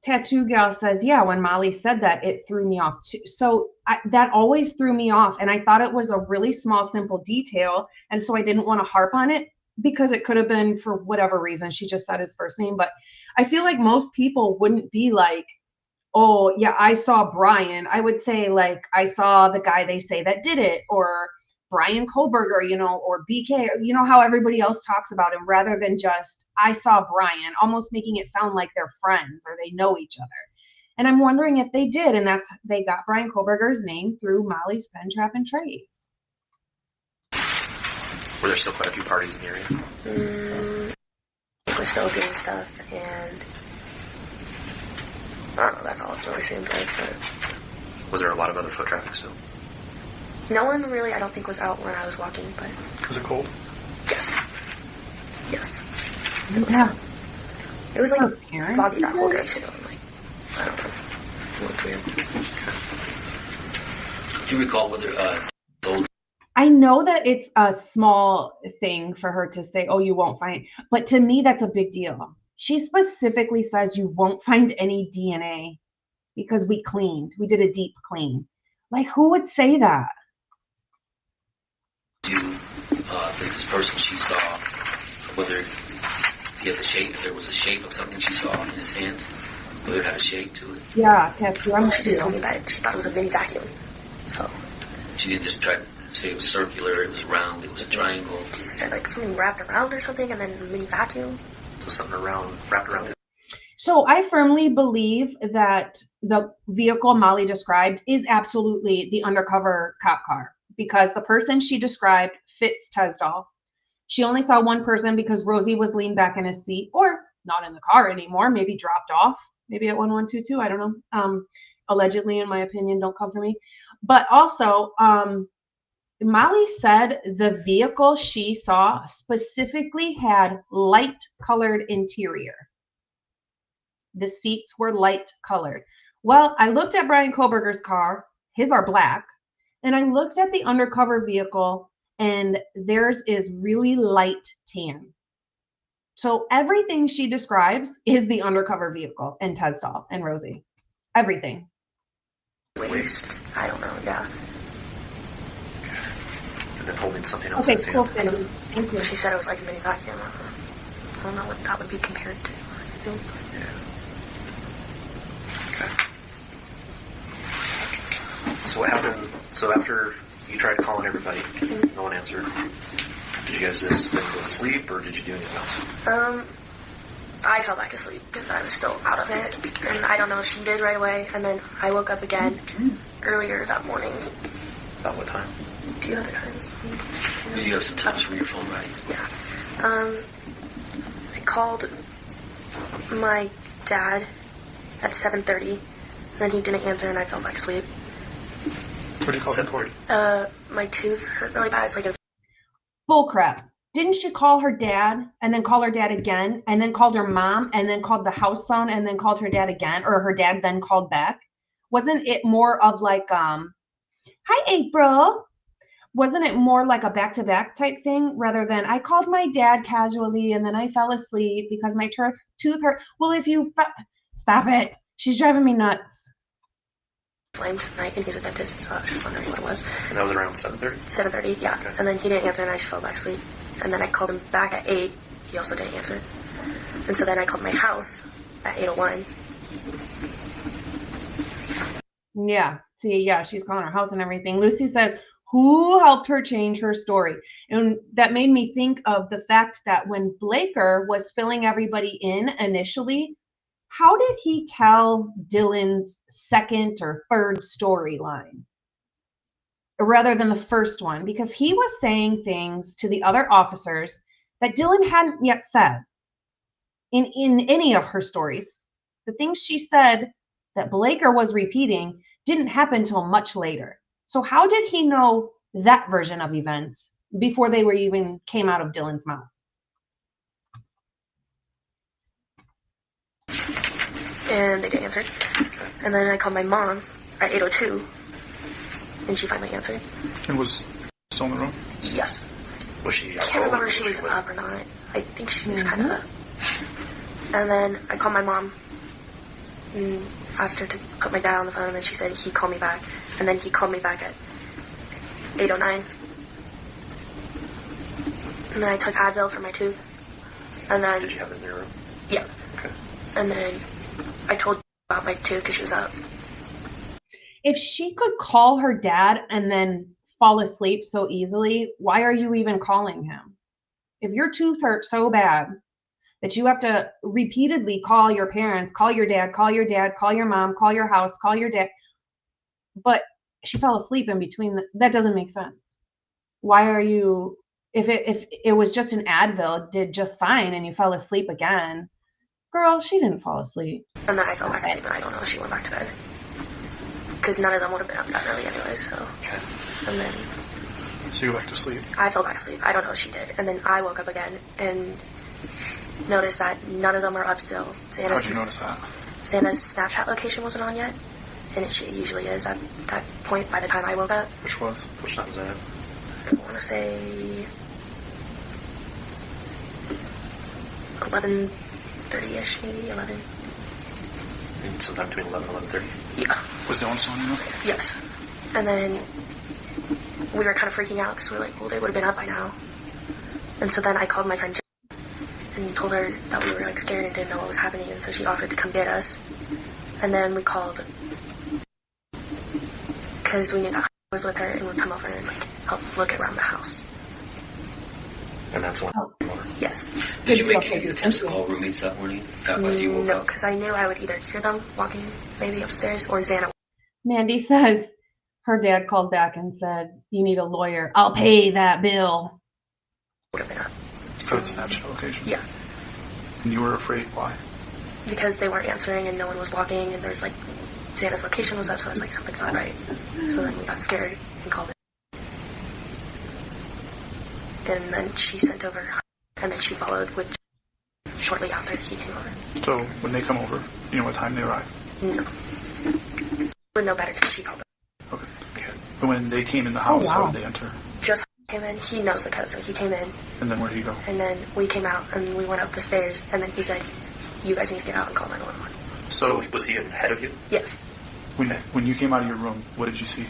Tattoo Gal says, yeah, when Molly said that, it threw me off too. So that always threw me off. And I thought it was a really small, simple detail. And so I didn't want to harp on it because it could have been for whatever reason. She just said his first name. But I feel like most people wouldn't be like, oh, yeah, I saw Brian. I would say, like, I saw the guy they say that did it, or Brian Koberger, you know, or BK, you know how everybody else talks about him, rather than just, I saw Brian, almost making it sound like they're friends or they know each other. And I'm wondering if they did, and that's, they got Brian Koberger's name through Molly's pen, trap, and trace. Were there still quite a few parties in the area? We're still doing stuff, and I don't know, that's all it really seemed like. But Was there a lot of other foot traffic still? no one really, I don't think, was out when I was walking, but Was it cold? yes. Yes. Yeah. It was like parents foggy that whole did day, too. Like, I don't know. It looked weird. Do you recall whether told I know that it's a small thing for her to say, oh, you won't find, but to me, that's a big deal. She specifically says you won't find any DNA because we cleaned. We did a deep clean. Like, who would say that? This person she saw, whether he had the shape, if there was a shape of something she saw in his hands, whether it had a shape to it. Yeah, tattoo. I'm She just told me that she thought it was a mini vacuum. So she didn't just try to say it was circular, it was round, it was a triangle. She said like something wrapped around or something, and then a mini vacuum. So something wrapped around it. So I firmly believe that the vehicle Molly described is absolutely the undercover cop car, because the person she described fits Tesdall. She only saw one person because Rosie was leaned back in his seat, or not in the car anymore, maybe dropped off, maybe at 1122, I don't know. Allegedly, in my opinion, don't come for me. But also, Molly said the vehicle she saw specifically had light colored interior. The seats were light colored. Well, I looked at Brian Koberger's car, his are black, and I looked at the undercover vehicle, and theirs is really light tan. So everything she describes is the undercover vehicle in Tesdall and Rosie. Everything. Waist. I don't know, yeah. And then holding something else. Okay, cool. Thank you. She said it was like a mini vacuum. I don't know what that would be compared to. Yeah. Okay. So what happened? So after you tried calling everybody, no one answered. Did you guys just then go to sleep, or did you do anything else? I fell back asleep because I was still out of it, and I don't know if she did right away. And then I woke up again earlier that morning. About what time? Do you have the times? You have some times from your phone, right? Yeah. I called my dad at 7:30, and then he didn't answer, and I fell back asleep. What do you call it? My tooth hurt really bad. It's like a Bull crap. Didn't she call her dad and then call her dad again and then called her mom and then called the house phone and then called her dad again, or her dad then called back? Wasn't it more of like, hi, April? Wasn't it more like a back-to-back type thing rather than I called my dad casually and then I fell asleep because my tooth hurt? Well, if you... Stop it. She's driving me nuts. Flamed night, and he's a dentist, so I was just wondering what it was. And that was around 7:30? 7:30, yeah. Okay. And then he didn't answer, and I just fell back asleep. And then I called him back at 8. He also didn't answer. And so then I called my house at 8:01. Yeah. See, yeah, she's calling her house and everything. Lucy says, who helped her change her story? And that made me think of the fact that when Blaker was filling everybody in initially, how did he tell Dylan's second or third storyline rather than the first one? Because he was saying things to the other officers that Dylan hadn't yet said in any of her stories. The things she said that Blaker was repeating didn't happen till much later. So how did he know that version of events before they were even came out of Dylan's mouth? And they didn't answer. And then I called my mom at 8:02, and she finally answered. And was still in the room? Yes. Was she? I can't remember if she was up or not. I think she was kind of up. And then I called my mom and asked her to put my dad on the phone, and then she said he'd call me back. And then he called me back at 8:09. And then I took Advil for my tooth. And then... Did you have it in your room? Yeah. Okay. And then I told about my tooth because she was up. If she could call her dad and then fall asleep so easily, why are you even calling him? If your tooth hurts so bad that you have to repeatedly call your parents, call your dad, call your dad, call your mom, call your house, call your dad, but she fell asleep in between, that doesn't make sense. Why are you, if it was just an Advil, it did just fine, and you fell asleep again, girl, she didn't fall asleep. And then I fell back asleep, and I don't know if she went back to bed. Because none of them would have been up that early anyway, so. Okay. And then... So you went to sleep? I fell back asleep. I don't know if she did. And then I woke up again and noticed that none of them are up still. How did you notice that? Santa's Snapchat location wasn't on yet. And it usually is at that point by the time I woke up. Which was? Which time was that? I want to say 11:30ish, maybe 11. Sometime between 11 and 11:30? Yeah. Was no one still in the room? Yes. And then we were kind of freaking out because we were like, well, they would have been up by now. And so then I called my friend and told her that we were like scared and didn't know what was happening, and so she offered to come get us. And then we called because we knew that was with her and would come over and like help look around the house. And that's when. Yes. Did you make any attempts to call roommates that morning? No, because I knew I would either hear them walking maybe upstairs or Xana. Mandy says her dad called back and said, "You need a lawyer. I'll pay that bill." Would have been up. For the Snapchat location? Yeah. And you were afraid? Why? Because they weren't answering and no one was walking, and there's like Xana's location was up, so I was like, something's not right. So then we got scared and called it. And then she sent over, and then she followed with shortly after he came over. So when they come over, you know what time they arrive? No. Would know better because she called it. Okay. But when they came in the house, how did they enter? Just came in. He knows the code, so he came in. And then where did he go? And then we came out and we went up the stairs, and then he said, "You guys need to get out and call 911." So was he ahead of you? Yes. When you came out of your room, what did you see?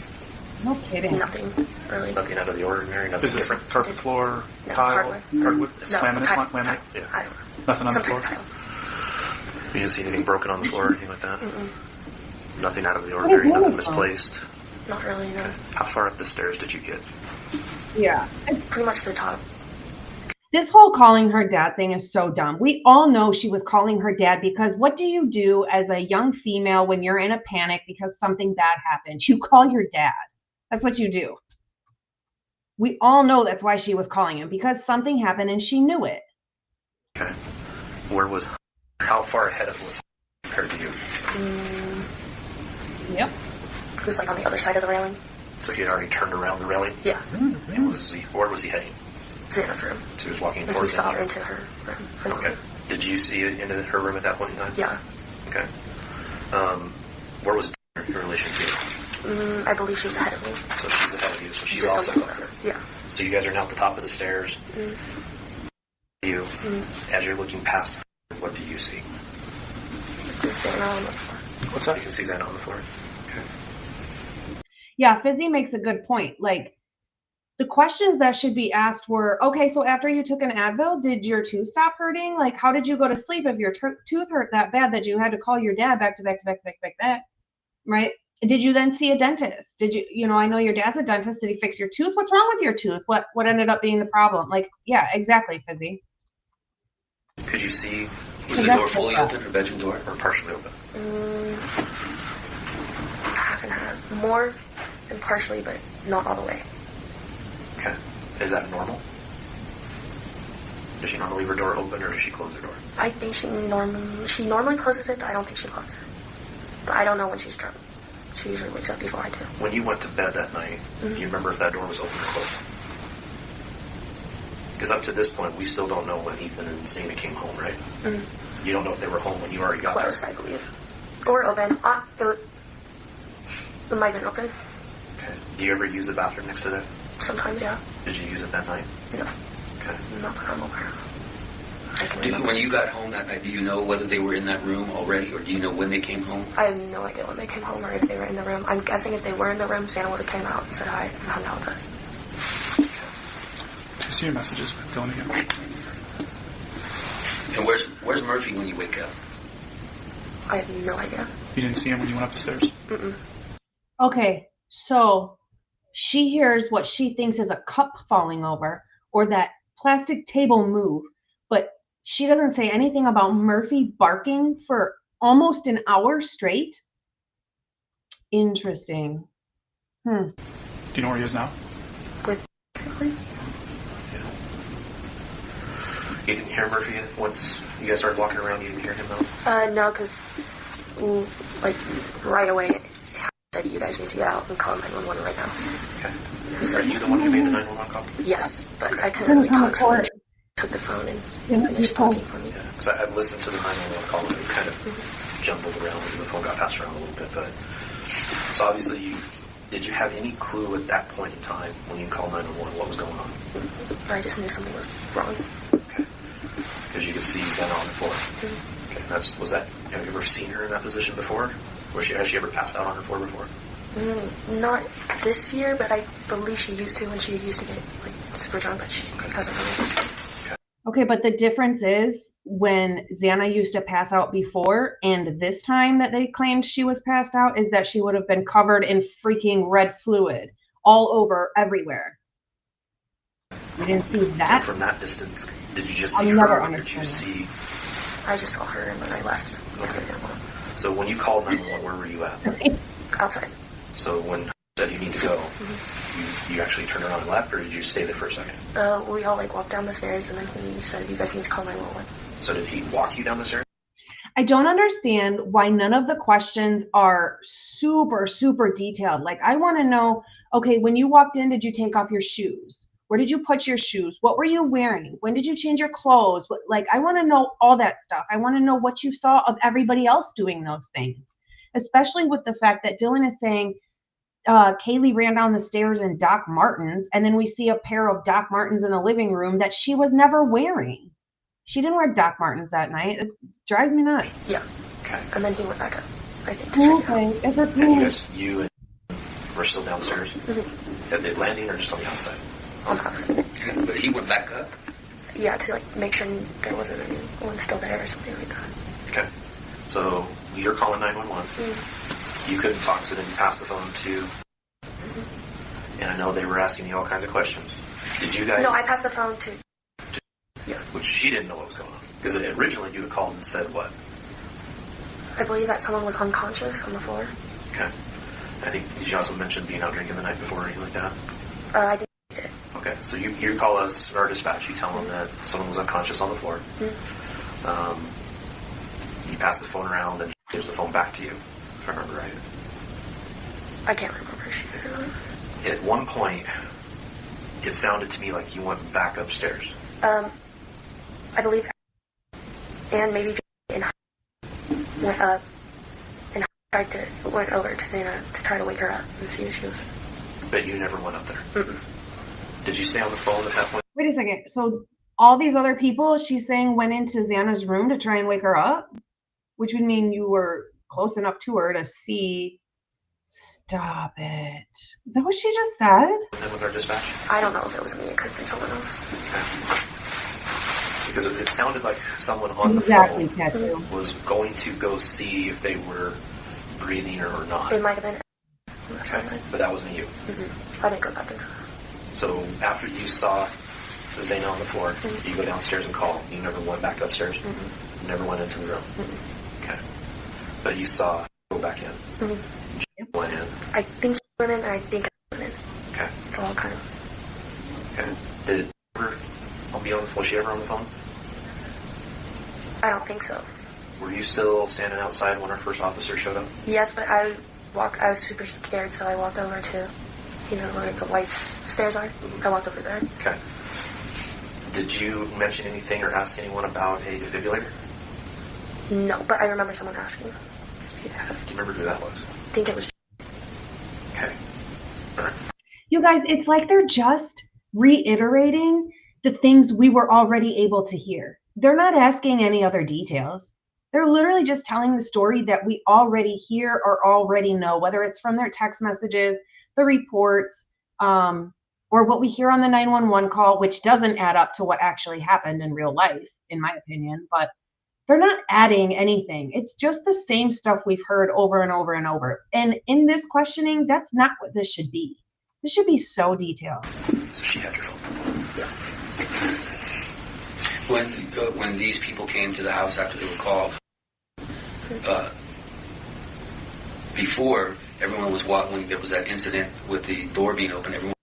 No kidding. Nothing, really. Nothing out of the ordinary, nothing Is this different? carpet floor, No, tile, hardwood? It's No, laminate? tile. Laminate? Yeah. I don't know. Nothing on the Some floor? kind of You didn't see anything broken on the floor or anything like that? Mm-mm. Nothing out of the What ordinary, is nothing normal? misplaced? Not really, no. How far up the stairs did you get? Yeah. It's pretty much the top. This whole calling her dad thing is so dumb. We all know she was calling her dad because what do you do as a young female when you're in a panic because something bad happened? You call your dad. That's what you do. We all know that's why she was calling him, because something happened and she knew it. Okay. How far ahead of was compared to you? Yep. It was like on the other side of the railing. So he had already turned around the railing? Yeah. And where was he heading? Xana's room. So he was walking And we towards saw it. into her room. Okay. Did you see it into her room at that point in time? Yeah. Okay. Where was in relation to you? I believe she was ahead of me. So she's ahead of you, so she's Just also on the up there. Yeah. So you guys are now at the top of the stairs. You, as you're looking past, what do you see? Just Xana on the floor. What's up? You can see Xana on the floor. Okay. Yeah, Fizzy makes a good point. Like, the questions that should be asked were, okay, so after you took an Advil, did your tooth stop hurting? Like, how did you go to sleep if your tooth hurt that bad that you had to call your dad back to back, right? Did you then see a dentist? Did you, I know your dad's a dentist. Did he fix your tooth? What's wrong with your tooth? What ended up being the problem? Like, yeah, exactly, Fizzy. Could you see? Was the door fully open, her bedroom door? Or partially open? Half and half. More than partially, but not all the way. Okay. Is that normal? Does she normally leave her door open, or does she close her door? I think she normally closes it, but I don't think she locks it. But I don't know when she's drunk. She usually wakes up before I do. When you went to bed that night, do you remember if that door was open or closed? Because up to this point, we still don't know when Ethan and Xana came home, right? You don't know if they were home when you already got Closed, there. I believe. Or open. It might have been open. Okay. Do you ever use the bathroom next to that? Sometimes, yeah. Did you use it that night? No. Okay. Not that I'm aware of. When you got home that night, do you know whether they were in that room already, or do you know when they came home? I have no idea when they came home or if they were in the room. I'm guessing if they were in the room, Xana would have came out and said hi and hung out with us. Do you see your messages with Dylan again? And where's Murphy when you wake up? I have no idea. You didn't see him when you went up the stairs? Okay, so she hears what she thinks is a cup falling over or that plastic table move, but she doesn't say anything about Murphy barking for almost an hour straight. Interesting. Do you know where he is now? You didn't hear Murphy once you guys started walking around? You didn't hear him though? No, because right away it said you guys need to get out and call 911 right now. Okay. So are you the one who made the 911 call? Yes, but I couldn't really talk, so I took the phone and finished talking for me. Because I've listened to the 911 call and it was kind of jumbled around because the phone got passed around a little bit. But so obviously, did you have any clue at that point in time when you called 911 what was going on? I just knew something was wrong. Okay. Because you could see Xana on the floor. Okay, have you ever seen her in that position before? Has she ever passed out on her floor before? Not this year, but I believe she used to when she used to get like super drunk, but she hasn't really. Okay, but the difference is when Xana used to pass out before and this time that they claimed she was passed out is that she would have been covered in freaking red fluid all over everywhere. You didn't see that? So from that distance, did you just see her or did you see... I just saw her and then I left. Okay. So when you called 911, where were you at? Outside. So when said you need to go, you actually turned around and left, or did you stay there for a second? We all like walked down the stairs, and then he said, "You guys need to call 911." So did he walk you down the stairs? I don't understand why none of the questions are super, super detailed. Like, I want to know, okay, when you walked in, did you take off your shoes? Where did you put your shoes? What were you wearing? When did you change your clothes? I want to know all that stuff. I want to know what you saw of everybody else doing those things, especially with the fact that Dylan is saying Kaylee ran down the stairs in Doc Martens, and then we see a pair of Doc Martens in the living room that she was never wearing. She didn't wear Doc Martens that night. It drives me nuts. Yeah. Okay. And then he went back up, I think. Okay. You and were still downstairs? At the landing or just on the outside? On the outside. But he went back up? Yeah, to make sure there wasn't anyone still there or something like that. Okay. So you're calling 911. You couldn't talk, so then you passed the phone to... And I know they were asking you all kinds of questions. Did you guys... No, I passed the phone to... Yeah. Which she didn't know what was going on. Because originally you had called and said what? I believe that someone was unconscious on the floor. Okay. I think you also mentioned being out drinking the night before or anything like that? I did. Okay, so you call us, our dispatch, you tell them that someone was unconscious on the floor. You pass the phone around and she gives the phone back to you, if I remember right. I can't remember. She did or not. At one point, it sounded to me like you went back upstairs. I believe, and maybe went up and went over to Xana to try to wake her up and see if she was. But you never went up there. Did you stay on the phone at that point? Wait a second. So all these other people, she's saying, went into Xana's room to try and wake her up, which would mean you were close enough to her to see. Stop it. Is that what she just said? With our dispatch? I don't know if it was me. It could have been someone else. Okay. Because it sounded like someone on the phone was going to go see if they were breathing or not. It might have been. Okay, but that wasn't you. I didn't go back into that. So after you saw Xana on the floor, you go downstairs and call. You never went back upstairs? You never went into the room? Okay. But you saw her go back in? Went in? I think she went in, and I think I went in. Okay. It's all kind of... Okay. Did it ever be on the phone? Was she ever on the phone? I don't think so. Were you still standing outside when our first officer showed up? Yes, but I was super scared, so I walked over to, where the white stairs are. I walked over there. Okay. Did you mention anything or ask anyone about a defibrillator? No, but I remember someone asking. Yeah. Do you remember who that was? I think it was. Okay. All right. You guys, it's like they're just reiterating the things we were already able to hear. They're not asking any other details. They're literally just telling the story that we already hear or already know, whether it's from their text messages, the reports, or what we hear on the 911 call, which doesn't add up to what actually happened in real life, in my opinion. But they're not adding anything. It's just the same stuff we've heard over and over and over. And in this questioning, that's not what this should be. This should be so detailed. So she had your phone? Yeah. When these people came to the house after they were called, before everyone was walking, there was that incident with the door being open. Everyone.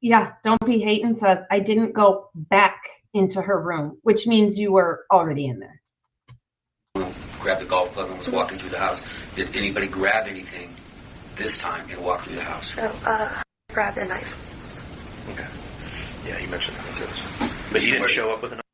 Yeah, Don't Be Hating says, I didn't go back into her room, which means you were already in there. Grabbed a golf club and was walking through the house. Did anybody grab anything this time and walk through the house? Grabbed a knife. Okay. Yeah, you mentioned that to us. But you didn't show up with a knife?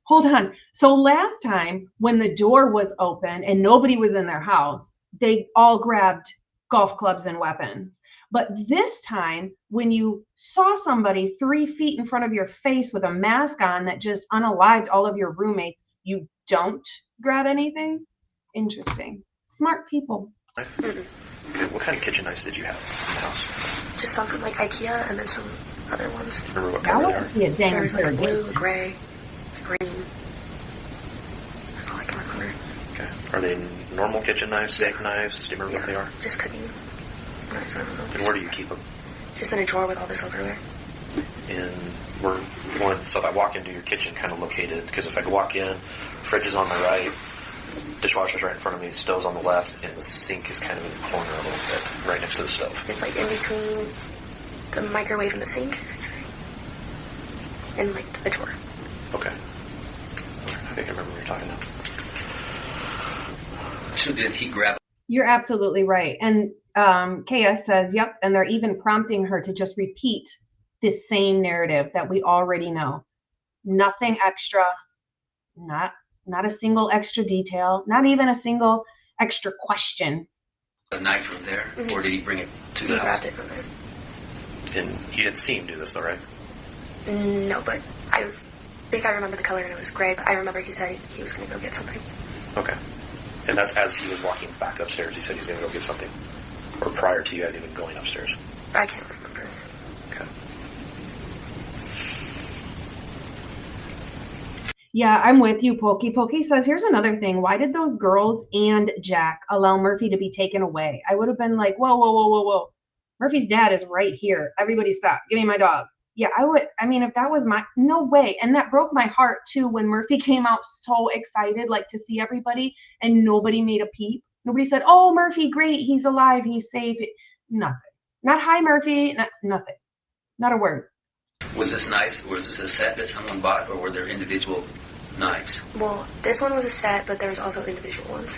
Hold on. So last time when the door was open and nobody was in their house, they all grabbed golf clubs and weapons. But this time, when you saw somebody 3 feet in front of your face with a mask on that just unalived all of your roommates, you don't grab anything. Interesting. Smart people. Okay, what kind of kitchen knives did you have in the house? Just some from like IKEA and then some other ones. Do you remember what color they are? See a dang There's like a pair of blue, a gray, a green. That's all I can remember. Okay. Are they normal kitchen knives, steak knives? Do you remember what they are? Just cooking knives, I don't know. And where do you keep them? Just in a drawer with all the silverware. And so if I walk into your kitchen, kind of located, because if I walk in, fridge is on my right, dishwasher's right in front of me, stove's on the left, and the sink is kind of in the corner a little bit, right next to the stove. It's like in between the microwave and the sink, I'd say. And like the drawer. Okay. I think I remember what you're talking about. So did he grab? You're absolutely right. And KS says, yep, and they're even prompting her to just repeat this same narrative that we already know. Nothing extra, not a single extra detail, not even a single extra question. A knife from there, or did he bring it to the house? He grabbed it from there. And you didn't see him do this though, right? No, but I think I remember the color and it was gray, but I remember he said he was going to go get something. Okay. And that's as he was walking back upstairs, he said he's going to go get something? Or prior to you guys even going upstairs? I can't remember. Okay. Yeah, I'm with you, Pokey. Pokey says, here's another thing. Why did those girls and Jack allow Murphy to be taken away? I would have been like, whoa. Murphy's dad is right here. Everybody stop. Give me my dog. Yeah, I would. I mean, if that was no way. And that broke my heart too when Murphy came out so excited, like to see everybody, and nobody made a peep. Nobody said, oh, Murphy, great. He's alive. He's safe. Nothing. Not hi, Murphy. Nothing. Not a word. Was this knives? Was this a set that someone bought, or were there individual knives? Well, this one was a set, but there's also individual ones. Do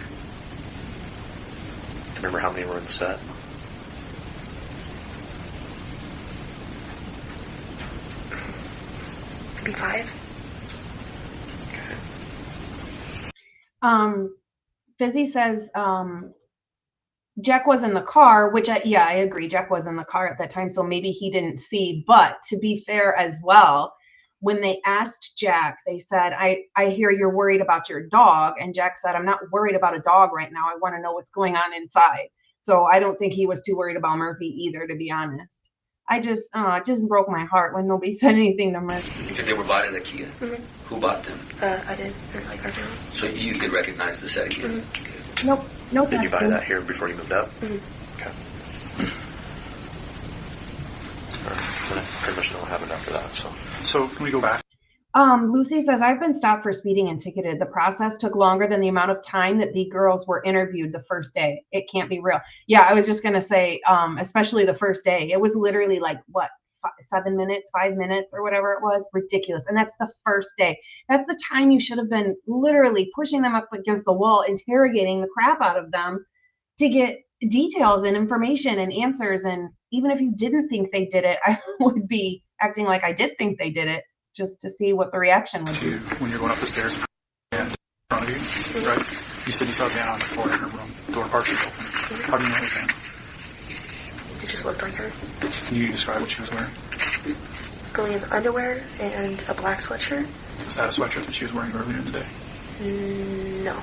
you remember how many were in the set? Could be 5. Okay. Fizzy says, Jack was in the car, which I agree. Jack was in the car at that time, so maybe he didn't see. But to be fair as well, when they asked Jack, they said, I hear you're worried about your dog. And Jack said, I'm not worried about a dog right now. I want to know what's going on inside. So I don't think he was too worried about Murphy either, to be honest. It just broke my heart when nobody said anything to Murphy. Because they were bought at IKEA? Mm-hmm. Who bought them? I did. Like our family. So you could recognize the set again? Mm-hmm. Okay. Nope. Did you buy that here before you moved up? Mm-hmm. Okay. All right. Then I pretty much know what happened after that. So can we go back? Lucy says, I've been stopped for speeding and ticketed. The process took longer than the amount of time that the girls were interviewed the first day. It can't be real. Yeah, I was just going to say, especially the first day. It was literally like, 7 minutes, 5 minutes, or whatever it was. Ridiculous. And that's the first day. That's the time you should have been literally pushing them up against the wall, interrogating the crap out of them to get details and information and answers. And even if you didn't think they did it, I would be acting like I did think they did it, just to see what the reaction would be. When you're going up the stairs and in front of you, right? You said you saw Zana on the floor in her room, door partially open. How do you know it was Zana? It just looked like her. Can you describe what she was wearing? Going in underwear and a black sweatshirt. Was that a sweatshirt that she was wearing earlier in the day? No.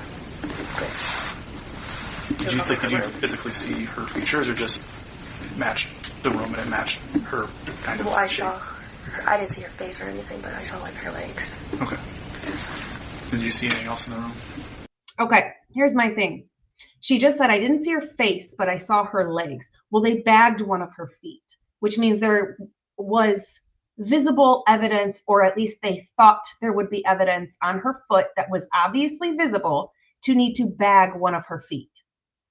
Did you physically see her features, or just match the room and it matched her kind of shape? I didn't see her face or anything, but I saw like her legs. Okay. Did you see anything else in the room? Okay, here's my thing. She just said, I didn't see her face, but I saw her legs. Well, they bagged one of her feet, which means there was visible evidence, or at least they thought there would be evidence on her foot that was obviously visible to need to bag one of her feet,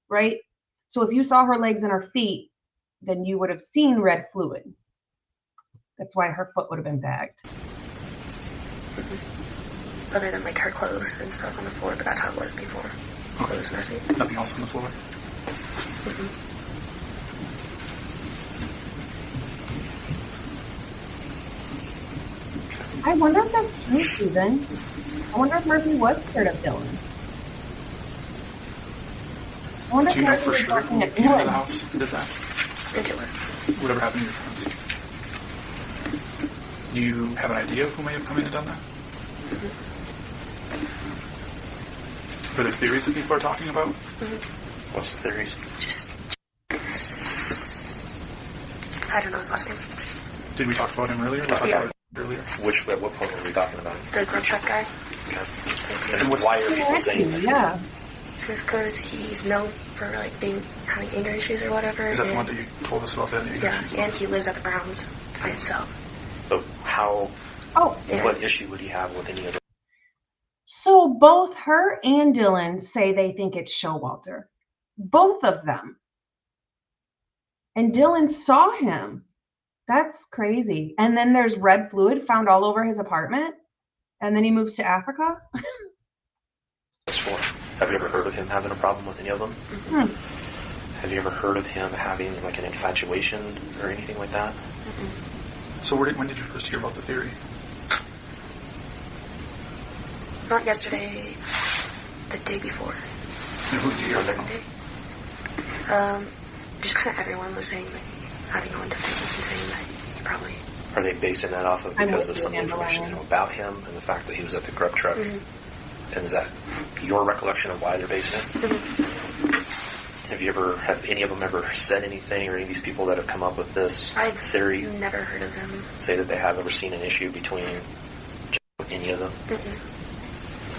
right? So if you saw her legs and her feet, then you would have seen red fluid. That's why her foot would have been bagged. Other than like her clothes and stuff on the floor, but that's how it was before. Okay. It was messy. Nothing else on the floor? I wonder if that's true, Susan. I wonder if Murphy was scared of Dylan. I wonder Do you if know Murphy for was sure looking who at came into the Dylan. house and did that? Whatever happened to your friends? Do you have an idea of who may have come in and done that? For the theories that people are talking about? Mm-hmm. What's the theories? Just, I don't know his last name. Did we talk about him earlier? Yeah. At what point were we talking about? The grub truck guy. Okay. And why are people saying that? Yeah. Just because he's known for like having anger issues or whatever. Is that the one that you told us about? That anger issues? And he lives at the Browns by himself. So how? Oh, yeah. What issue would he have with any other? So both her and Dylan say they think it's Showalter. Both of them. And Dylan saw him. That's crazy. And then there's red fluid found all over his apartment. And then he moves to Africa. Have you ever heard of him having a problem with any of them? Mm-hmm. Have you ever heard of him having like an infatuation or anything like that? Mm-hmm. So when did you first hear about the theory? Not yesterday, the day before. And who did you hear from? Just kind of everyone was saying that, having no independence and saying that he probably... Are they basing that off of because of some information they know about him and the fact that he was at the grub truck? Mm-hmm. And is that your recollection of why they're basing it? Mm-hmm. Have any of them ever said anything, or any of these people that have come up with this theory? I've never heard of them. Say that they have ever seen an issue between any of them? Mm-mm.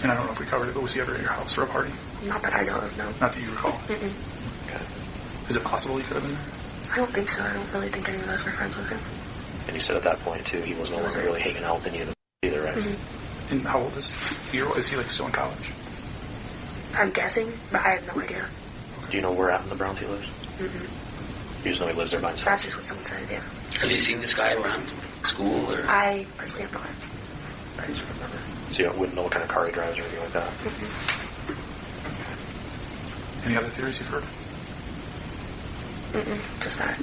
And I don't know if we covered it, but was he ever at your house for a party? Not that I know of, no. Not that you recall? Mm-mm. Okay. Is it possible he could have been there? I don't think so. I don't really think any of us were friends with him. And you said at that point, too, he wasn't really hanging out with any of them either, right? Mm-hmm. And how old is he? Is he like still in college? I'm guessing, but I have no idea. Do you know where out in the Browns he lives? Mm-hmm. You just know he lives there by himself? That's just what someone said, yeah. Have you seen this guy around school? Or? I personally have not. I just remember. So you wouldn't know what kind of car he drives or anything like that? Any other theories you've heard? Just that.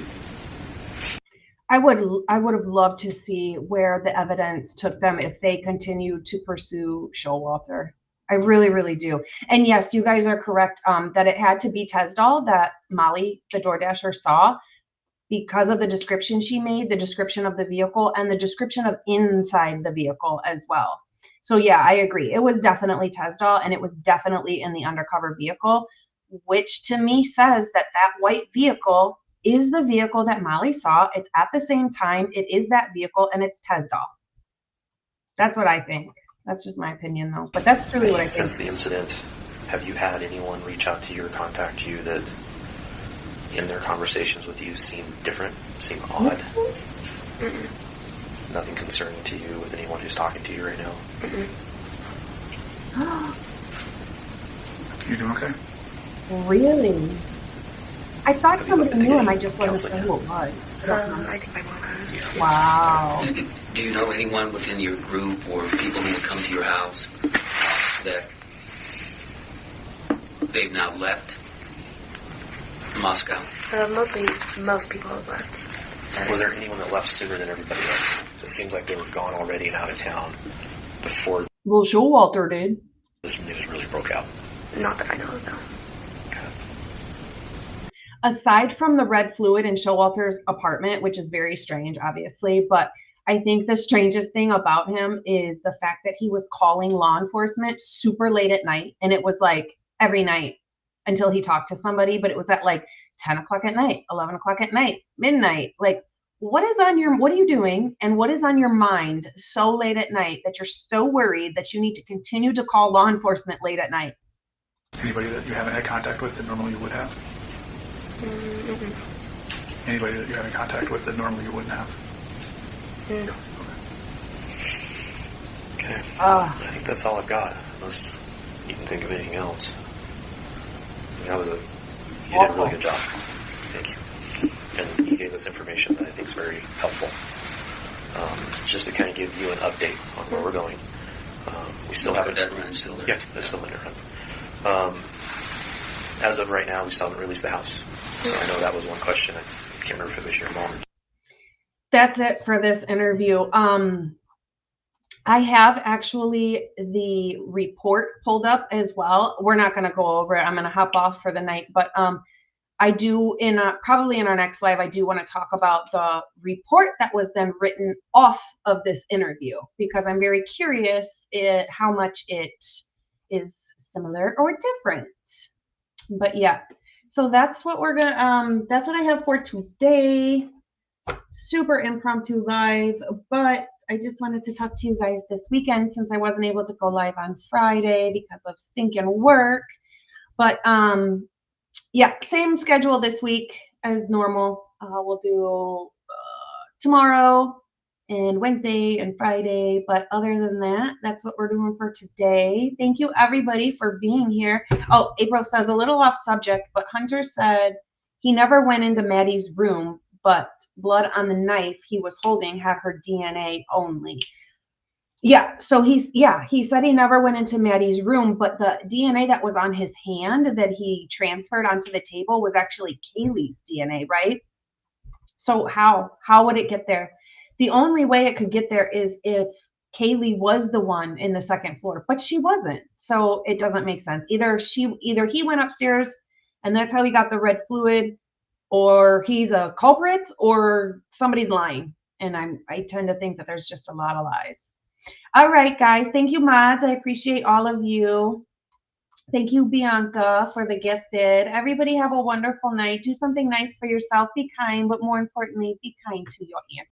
I would have loved to see where the evidence took them if they continued to pursue Showalter. I really, really do. And yes, you guys are correct that it had to be Tesdall that Molly, the DoorDasher, saw because of the description she made, the description of the vehicle, and the description of inside the vehicle as well. So yeah, I agree. It was definitely Tesdall, and it was definitely in the undercover vehicle, which to me says that that white vehicle is the vehicle that Molly saw. It's at the same time. It is that vehicle, and it's Tesdall. That's what I think. That's just my opinion, though. But that's truly what I think. Since the incident, have you had anyone reach out to you or contact you that, in their conversations with you, seem different, seem odd? Nothing concerning to you with anyone who's talking to you right now? You doing okay? Really? I thought somebody knew him. I just wasn't sure who it was. I think my mom has. Yeah. Wow. Do you know anyone within your group or people who would come to your house that they've now left Moscow? Most people have left. Was there anyone that left sooner than everybody else? It seems like they were gone already and out of town before. Well, Showalter did. This news really broke out. Not that I know of, no. Aside from the red fluid in Showalter's apartment, which is very strange, obviously, but I think the strangest thing about him is the fact that he was calling law enforcement super late at night. And it was like every night until he talked to somebody, but it was at like 10 o'clock at night, 11 o'clock at night, midnight. Like, what are you doing? And what is on your mind so late at night that you're so worried that you need to continue to call law enforcement late at night? Anybody that you haven't had contact with that normally you would have? Anybody that you're having contact with that normally you wouldn't have? No. Okay. I think that's all I've got, unless you can think of anything else. You did a really good job. Thank you. And you gave us information that I think is very helpful. Just to kind of give you an update on where we're going. We still have that run still there. Yeah, there's still a run. As of right now, we still haven't released the house. So I know that was one question. I can't remember if it was your mom. That's it for this interview. I have actually the report pulled up as well. We're not going to go over it. I'm going to hop off for the night, but I do probably in our next live, I do want to talk about the report that was then written off of this interview, because I'm very curious how much it is similar or different. But yeah, so that's what we're gonna that's what I have for today. Super impromptu live, but I just wanted to talk to you guys this weekend since I wasn't able to go live on Friday because of stinking work. But yeah, same schedule this week as normal. We'll do tomorrow and Wednesday and Friday. But other than that, that's what we're doing for today. Thank you, everybody, for being here. Oh, April says, a little off subject, but Hunter said he never went into Maddie's room, but blood on the knife he was holding had her DNA only. Yeah, so he said he never went into Maddie's room, but the DNA that was on his hand that he transferred onto the table was actually Kaylee's DNA, right? So how would it get there? The only way it could get there is if Kaylee was the one in the second floor, but she wasn't. So it doesn't make sense. Either he went upstairs and that's how he got the red fluid, or he's a culprit, or somebody's lying. And I tend to think that there's just a lot of lies. All right, guys. Thank you, mods. I appreciate all of you. Thank you, Bianca, for the gifted. Everybody have a wonderful night. Do something nice for yourself. Be kind, but more importantly, be kind to your aunt.